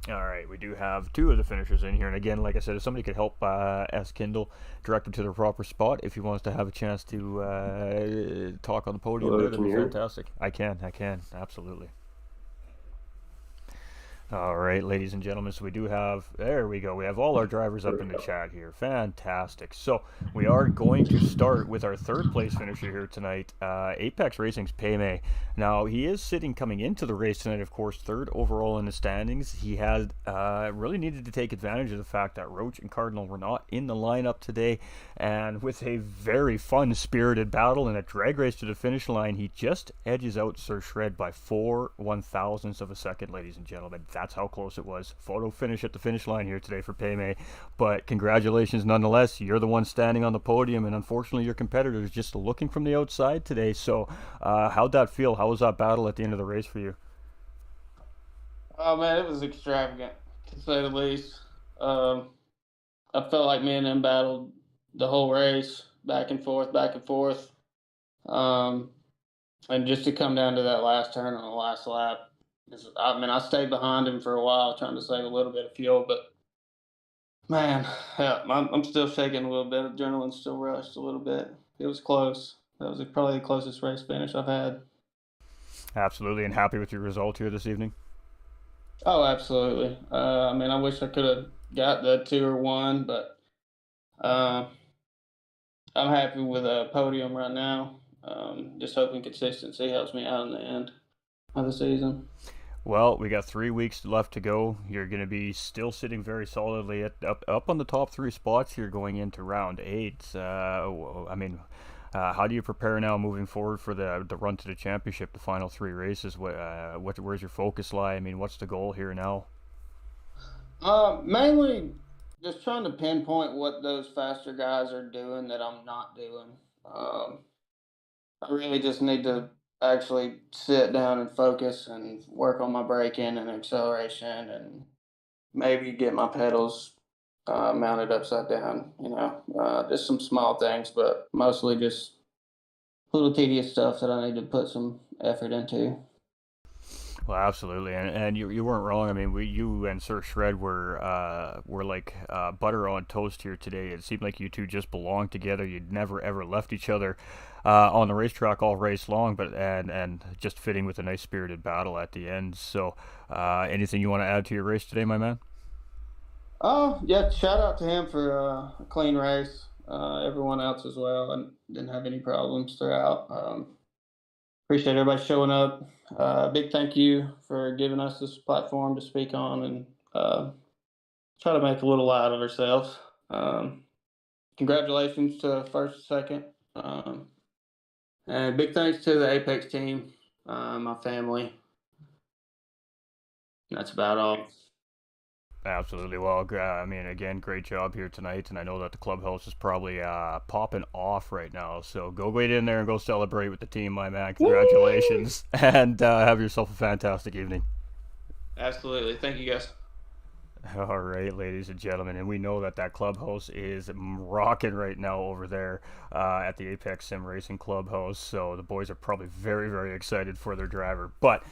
Alright, we do have 2 of the finishers in here. And again, like I said, if somebody could help S. Kindle direct him to the proper spot if he wants to have a chance to talk on the podium, that'd be fantastic. I can, absolutely. All right, ladies and gentlemen, so we do have, there we go, we have all our drivers up in the chat here. Fantastic. So we are going to start with our third place finisher here tonight, Apex Racing's Paymay. Now, he is sitting coming into the race tonight, of course, third overall in the standings. He had really needed to take advantage of the fact that Roach and Cardinal were not in the lineup today, and with a very fun, spirited battle in a drag race to the finish line, he just edges out Sir Shred by 4/1000ths of a second, ladies and gentlemen. That's how close it was. Photo finish at the finish line here today for Paymay. But congratulations nonetheless. You're the one standing on the podium, and unfortunately your competitor is just looking from the outside today. So how'd that feel? How was that battle at the end of the race for you? Oh man, it was extravagant to say the least. I felt like me and them battled the whole race, back and forth, back and forth. Um, and just to come down to that last turn on the last lap, I stayed behind him for a while trying to save a little bit of fuel, but man, yeah, I'm still shaking a little bit. Adrenaline still rushed a little bit. It was close. That was probably the closest race finish I've had. Absolutely, and happy with your result here this evening? Oh, absolutely. I wish I could have got the 2 or 1, but uh, I'm happy with a podium right now. Just hoping consistency helps me out in the end of the season. Well, we got 3 weeks left to go. You're going to be still sitting very solidly up on the top three spots here going into round eight. How do you prepare now moving forward for the run to the championship, the final three races? Where's your focus lie? I mean, what's the goal here now? Mainly just trying to pinpoint what those faster guys are doing that I'm not doing. Um, I really just need to actually sit down and focus and work on my braking and acceleration and maybe get my pedals mounted upside down. Just some small things, but mostly just little tedious stuff that I need to put some effort into. Well, absolutely, and you weren't wrong. I mean, you and Sir Shred were like butter on toast here today. It seemed like you two just belonged together. You'd never ever left each other on the racetrack all race long, but and just fitting with a nice spirited battle at the end. So, anything you want to add to your race today, my man? Oh yeah, shout out to him for a clean race. Everyone else as well, and didn't have any problems throughout. Appreciate everybody showing up. Big thank you for giving us this platform to speak on and try to make a little light of ourselves. Congratulations to first, second, and big thanks to the Apex team, my family. That's about all. Absolutely. Well, I mean, again, great job here tonight, and I know that the clubhouse is probably popping off right now. So go get in there and go celebrate with the team, my man. Congratulations, and have yourself a fantastic evening. Absolutely. Thank you guys. All right, ladies and gentlemen, and we know that clubhouse is rocking right now over there at the Apex Sim Racing Clubhouse. So the boys are probably very, very excited for their driver. But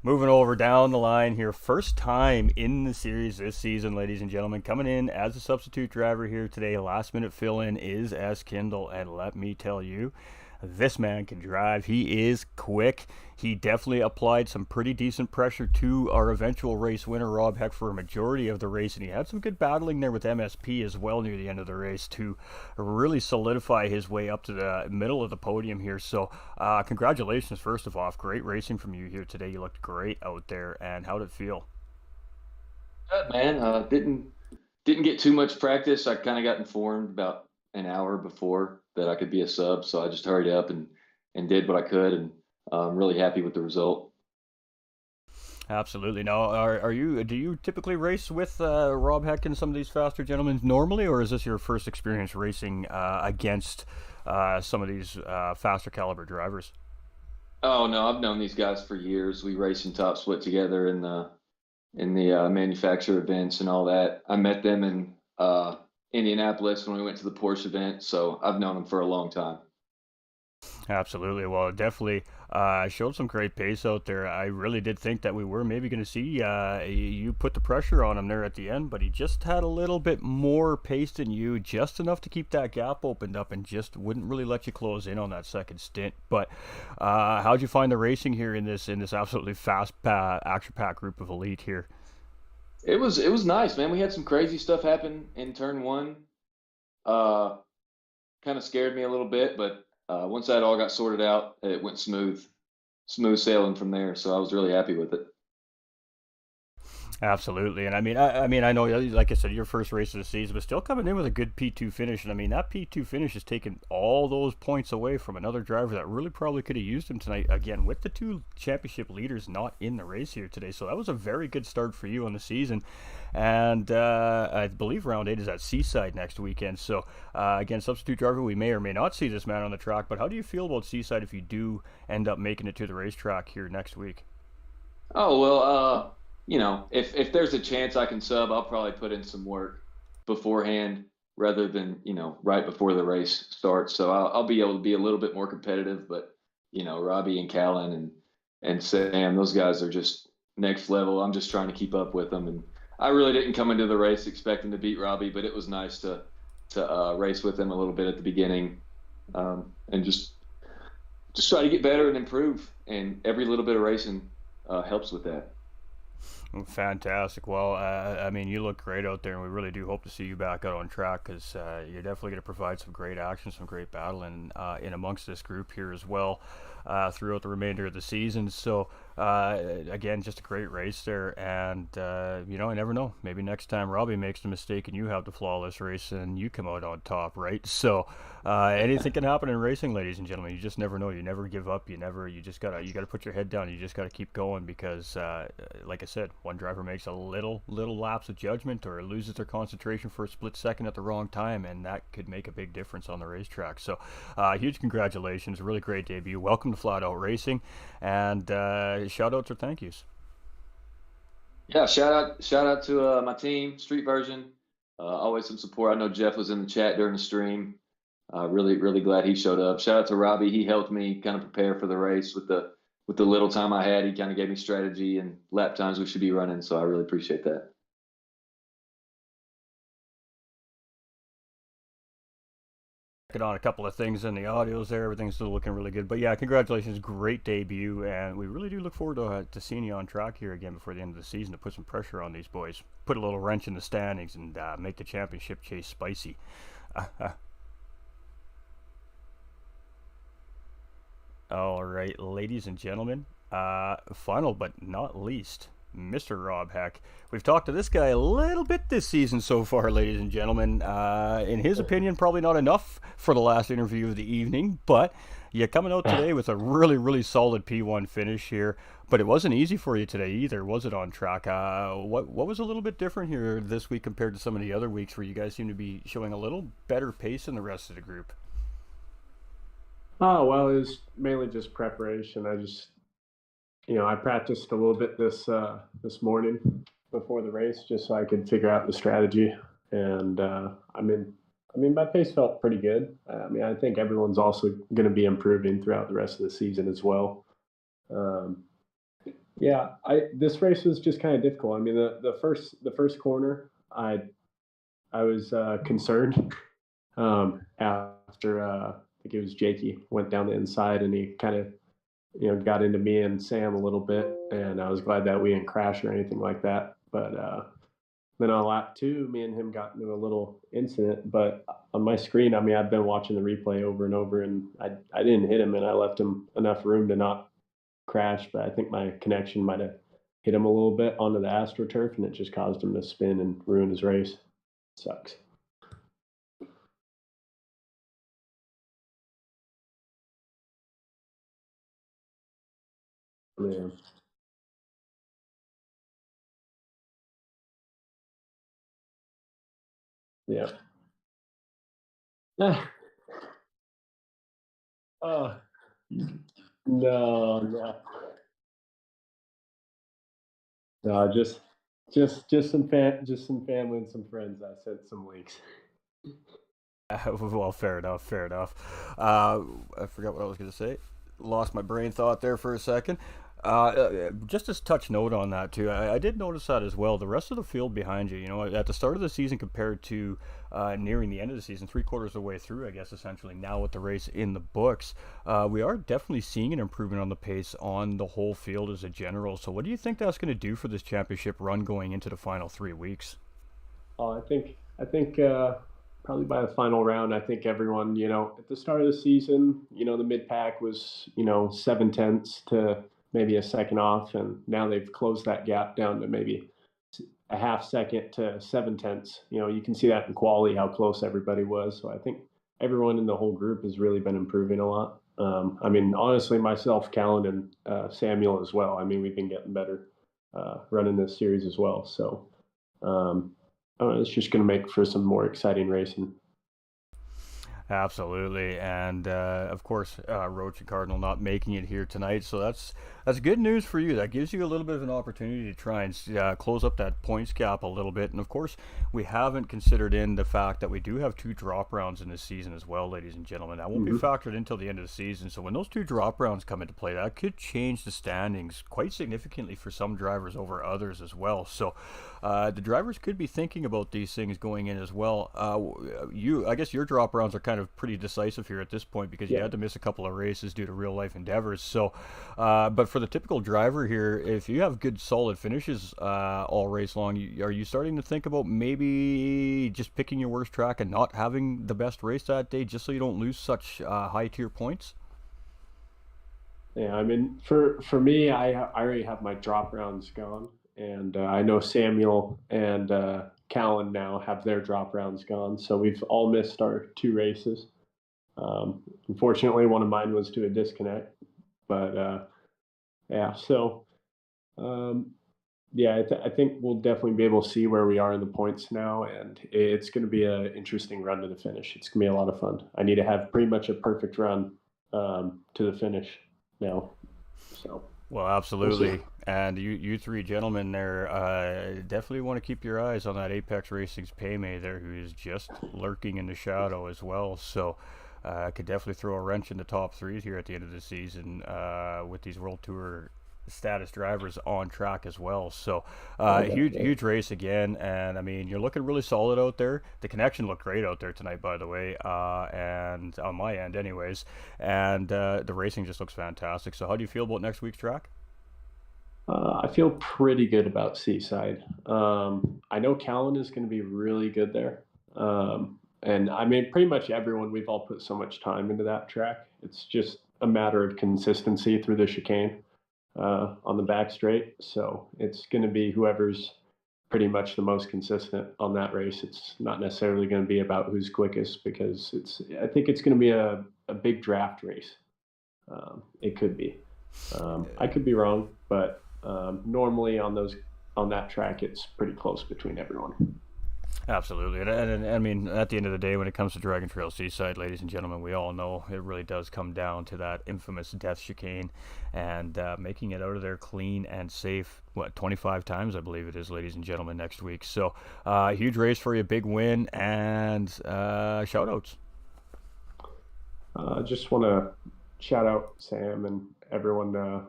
moving over down the line here, first time in the series this season, ladies and gentlemen, coming in as a substitute driver here today. Last minute fill in is S. Kindle, and let me tell you, this man can drive. He is quick. He definitely applied some pretty decent pressure to our eventual race winner, Rob Heck, for a majority of the race, and he had some good battling there with MSP as well near the end of the race to really solidify his way up to the middle of the podium here. So congratulations, first of all. Great racing from you here today. You looked great out there, and how did it feel? Good, man. Didn't get too much practice. I kind of got informed about an hour before that I could be a sub, so I just hurried up and did what I could, and I'm really happy with the result. Absolutely. Now, do you typically race with Rob Heck and some of these faster gentlemen normally, or is this your first experience racing against some of these faster caliber drivers? Oh no, I've known these guys for years. We race in top split together in the manufacturer events and all that. I met them in Indianapolis when we went to the Porsche event, so I've known them for a long time. Absolutely. Well, it definitely showed some great pace out there. I really did think that we were maybe going to see you put the pressure on him there at the end, but he just had a little bit more pace than you, just enough to keep that gap opened up and just wouldn't really let you close in on that second stint. But how'd you find the racing here in this absolutely fast action pack group of elite here? It was nice, man. We had some crazy stuff happen in turn one. Uh, Kind of scared me a little bit, but once that all got sorted out, it went smooth sailing from there. So I was really happy with it. Absolutely, and I know, like I said, your first race of the season, but still coming in with a good P2 finish. And I mean, that P2 finish has taken all those points away from another driver that really probably could have used him tonight. Again, with the two championship leaders not in the race here today, so that was a very good start for you on the season. And I believe round 8 is at Seaside next weekend. So again, substitute driver, we may or may not see this man on the track. But how do you feel about Seaside if you do end up making it to the racetrack here next week? Oh well, if there's a chance I can sub, I'll probably put in some work beforehand rather than right before the race starts. So I'll be able to be a little bit more competitive. But Robbie and Callan and Sam, those guys are just next level. I'm just trying to keep up with them, and I really didn't come into the race expecting to beat Robbie, but it was nice to race with him a little bit at the beginning, and just try to get better and improve. And every little bit of racing helps with that. Fantastic. Well, I mean, you look great out there, and we really do hope to see you back out on track because you're definitely going to provide some great action, some great battling in amongst this group here as well throughout the remainder of the season. So, again, just a great race there, and I never know. Maybe next time Robbie makes the mistake and you have the flawless race and you come out on top, right? So, anything can happen in racing, ladies and gentlemen. You just never know. You never give up. You just gotta put your head down. You just gotta keep going because, like I said, one driver makes a little lapse of judgment or loses their concentration for a split second at the wrong time, and that could make a big difference on the racetrack. So, huge congratulations. Really great debut. Welcome to Flat Out Racing, and shout outs or thank yous. Yeah, shout out to my team, Street Version. Always some support. I know Jeff was in the chat during the stream. Really glad he showed up. Shout out to Robbie. He helped me kind of prepare for the race with the little time I had. He kind of gave me strategy and lap times we should be running. So I really appreciate that. On a couple of things in the audios there, everything's still looking really good. But yeah, congratulations, great debut, and we really do look forward to seeing you on track here again before the end of the season to put some pressure on these boys, put a little wrench in the standings, and make the championship chase spicy. All right, ladies and gentlemen, final but not least, Mr. Rob Heck. We've talked to this guy a little bit this season so far, ladies and gentlemen. In his opinion, probably not enough for the last interview of the evening, but you're coming out today with a really solid P1 finish here. But it wasn't easy for you today either, was it, on track? What was a little bit different here this week compared to some of the other weeks where you guys seem to be showing a little better pace than the rest of the group? Oh, well, it was mainly just preparation. I practiced a little bit this morning before the race just so I could figure out the strategy. And my pace felt pretty good. I think everyone's also going to be improving throughout the rest of the season as well. This race was just kind of difficult. I mean, the first corner, I was concerned after I think it was Jakey went down the inside and he kind of got into me and Sam a little bit, and I was glad that we didn't crash or anything like that. But then on lap 2, me and him got into a little incident. But on my screen, I've been watching the replay over and over, and I didn't hit him, and I left him enough room to not crash. But I think my connection might have hit him a little bit onto the AstroTurf, and it just caused him to spin and ruin his race. Sucks. Yeah. Yeah. Oh, no. No, just some family and some friends. I sent some links. Well, fair enough. I forgot what I was going to say. Lost my brain thought there for a second. Just a touch note on that too. I did notice that as well. The rest of the field behind you, at the start of the season compared to nearing the end of the season, 3/4 of the way through, I guess, essentially now with the race in the books. We are definitely seeing an improvement on the pace on the whole field as a general. So what do you think that's going to do for this championship run going into the final 3 weeks? I think probably by the final round, I think everyone, at the start of the season, the mid pack was, 7 tenths to maybe a second off, and now they've closed that gap down to maybe a half second to 7 tenths. You can see that in quality how close everybody was. So I think everyone in the whole group has really been improving a lot. I mean, honestly, myself, Callan, and Samuel as well. I mean, we've been getting better running this series as well. So I don't know, it's just going to make for some more exciting racing. Absolutely, and of course, Roach and Cardinal not making it here tonight, so that's good news for you. That gives you a little bit of an opportunity to try and close up that points gap a little bit. And of course, we haven't considered in the fact that we do have 2 drop rounds in this season as well, ladies and gentlemen. That won't be factored in until the end of the season. So when those 2 drop rounds come into play, that could change the standings quite significantly for some drivers over others as well. So the drivers could be thinking about these things going in as well. I guess your drop rounds are kind of pretty decisive here at this point because you had to miss a couple of races due to real life endeavors. So, but for the typical driver here, if you have good solid finishes all race long, are you starting to think about maybe just picking your worst track and not having the best race that day just so you don't lose such high tier points? Yeah, I mean, for me, I already have my drop rounds gone, and I know Samuel and Callan now have their drop rounds gone. So we've all missed our 2 races. Unfortunately, one of mine was to a disconnect, but yeah. So yeah, I think we'll definitely be able to see where we are in the points now, and it's going to be an interesting run to the finish. It's going to be a lot of fun. I need to have pretty much a perfect run to the finish now. So. Well, absolutely. And you 3 gentlemen there definitely want to keep your eyes on that Apex Racing's Paymay there, who is just lurking in the shadow as well. So could definitely throw a wrench in the top 3 here at the end of the season with these World Tour status drivers on track as well. So huge race again, and I mean, you're looking really solid out there. The connection looked great out there tonight, by the way, and on my end anyways, and the racing just looks fantastic. So how do you feel about next week's track? I feel pretty good about Seaside. I know Callan is going to be really good there. And I mean, pretty much everyone, we've all put so much time into that track. It's just a matter of consistency through the chicane on the back straight. So it's going to be whoever's pretty much the most consistent on that race. It's not necessarily going to be about who's quickest because I think it's going to be a big draft race. It could be. I could be wrong, but normally on that track, it's pretty close between everyone. Absolutely, and I mean, at the end of the day, when it comes to Dragon Trail Seaside, ladies and gentlemen, we all know it really does come down to that infamous death chicane and making it out of there clean and safe. 25 times, I believe it is, ladies and gentlemen, next week. So, huge race for you, big win, and shout-outs. I just want to shout out Sam and everyone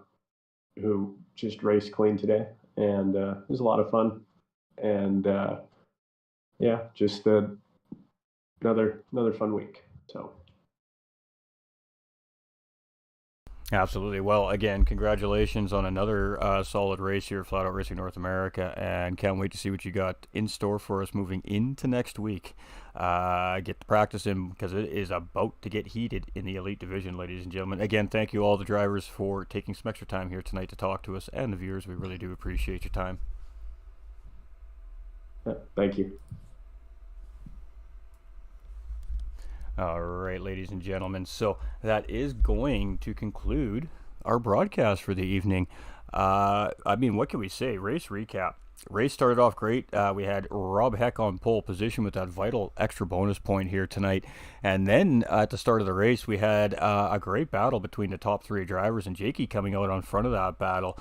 who just raced clean today, and it was a lot of fun, and yeah, just another fun week. So. Absolutely. Well, again, congratulations on another solid race here at Flat Out Racing North America, and can't wait to see what you got in store for us moving into next week. Get the practice in because it is about to get heated in the Elite Division, ladies and gentlemen. Again, thank you all the drivers for taking some extra time here tonight to talk to us, and the viewers. We really do appreciate your time. Thank you. All right, ladies and gentlemen, so that is going to conclude our broadcast for the evening. I mean, what can we say? Race recap. Race started off great. We had Rob Heck on pole position with that vital extra bonus point here tonight. And then at the start of the race, we had a great battle between the top 3 drivers, and Jakey coming out on front of that battle,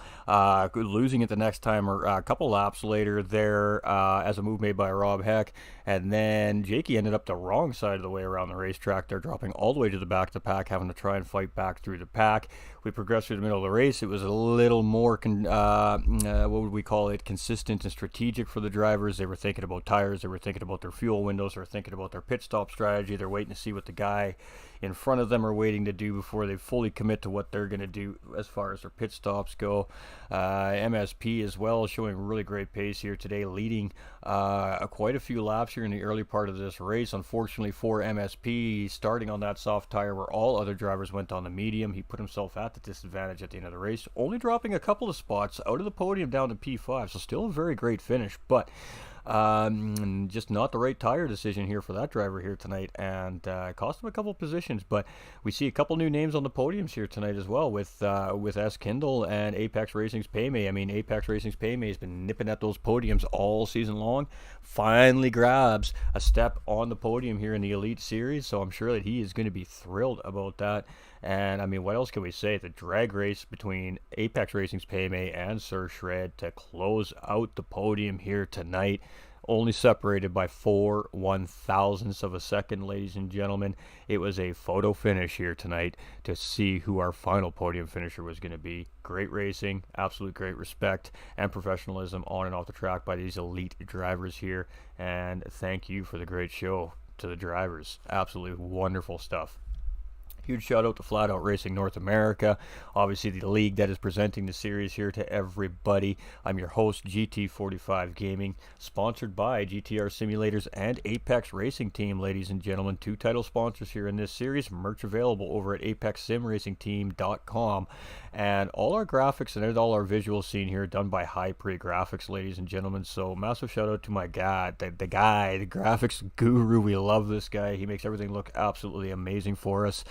losing it the next time or a couple laps later there as a move made by Rob Heck. And then Jakey ended up the wrong side of the way around the racetrack there, dropping all the way to the back of the pack, having to try and fight back through the pack. We progressed through the middle of the race. It was a little more, what would we call it, consistent consistent and strategic for the drivers. They were thinking about tires, they were thinking about their fuel windows, they were thinking about their pit stop strategy. They're waiting to see what the guy in front of them are waiting to do before they fully commit to what they're going to do as far as their pit stops go. MSP as well, showing really great pace here today, leading quite a few laps here in the early part of this race. Unfortunately for MSP, starting on that soft tire where all other drivers went on the medium, he put himself at the disadvantage at the end of the race, only dropping a couple of spots out of the podium down to P5. So still a very great finish, but just not the right tire decision here for that driver here tonight, and cost him a couple positions. But we see a couple new names on the podiums here tonight as well, with S. Kindle and Apex Racing's Paymay. I mean, Apex Racing's Paymay has been nipping at those podiums all season long. Finally grabs a step on the podium here in the Elite Series, so I'm sure that he is going to be thrilled about that. And I mean, what else can we say? The drag race between Apex Racing's Paymay and Sir Shred to close out the podium here tonight, only separated by 4/1000ths of a second, ladies and gentlemen. It was a photo finish here tonight to see who our final podium finisher was going to be. Great racing, absolute great respect and professionalism on and off the track by these elite drivers here. And thank you for the great show to the drivers. Absolutely wonderful stuff. Huge shout out to Flat Out Racing North America, obviously the league that is presenting the series here to everybody. I'm your host, GT45 Gaming, sponsored by GTR Simulators and Apex Racing Team, ladies and gentlemen. Two title sponsors here in this series. Merch available over at apexsimracingteam.com. And all our graphics and all our visuals seen here done by High Pre Graphics, ladies and gentlemen. So massive shout out to my guy, the graphics guru. We love this guy. He makes everything look absolutely amazing for us.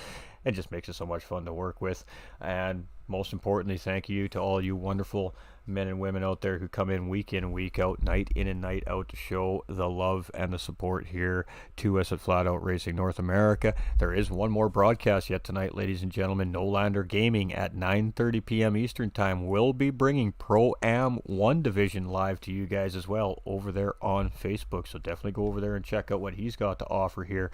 It just makes it so much fun to work with. And most importantly, thank you to all you wonderful men and women out there who come in and week out, night in and night out, to show the love and the support here to us at Flat Out Racing North America. There is one more broadcast yet tonight, ladies and gentlemen. No Lander Gaming at 9:30 p.m. Eastern Time will be bringing Pro-Am 1 Division live to you guys as well over there on Facebook. So definitely go over there and check out what he's got to offer here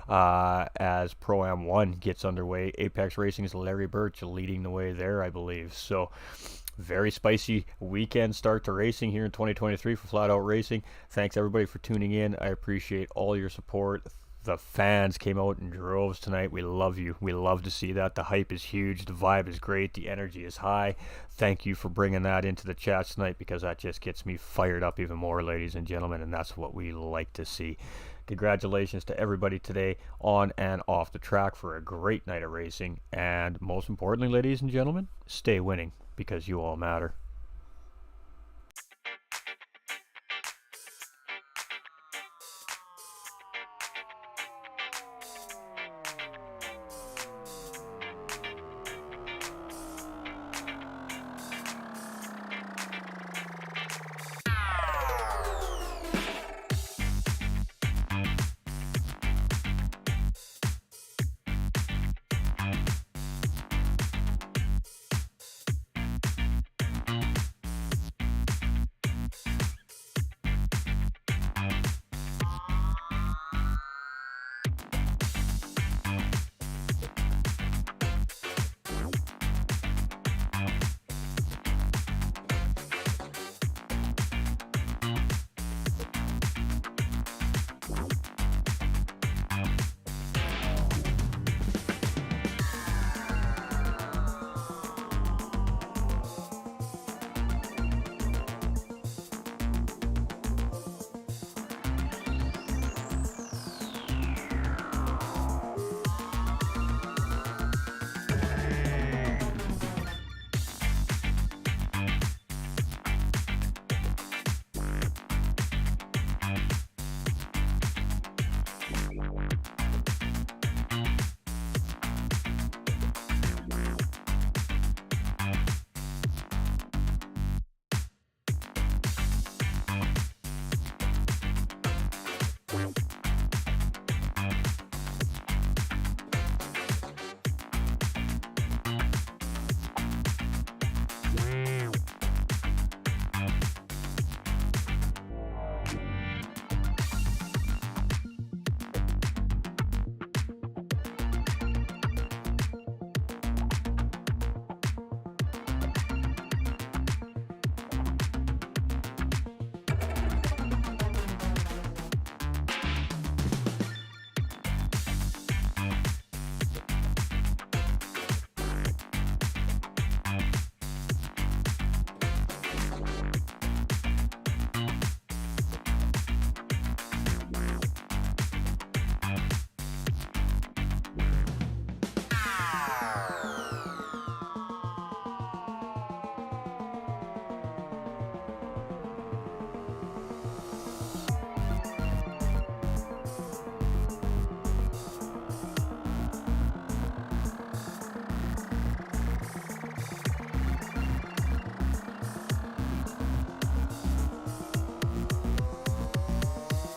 as Pro-Am 1 gets underway. Apex Racing's Larry Birch leading the way there, I believe. So very spicy weekend start to racing here in 2023 for Flat Out Racing. Thanks everybody for tuning in. I appreciate all your support. The fans came out in droves tonight. We love you. We love to see that. The hype is huge. The vibe is great. The energy is high. Thank you for bringing that into the chat tonight, because that just gets me fired up even more, ladies and gentlemen, and that's what we like to see. Congratulations to everybody today on and off the track for a great night of racing. And most importantly, ladies and gentlemen, stay winning, because you all matter.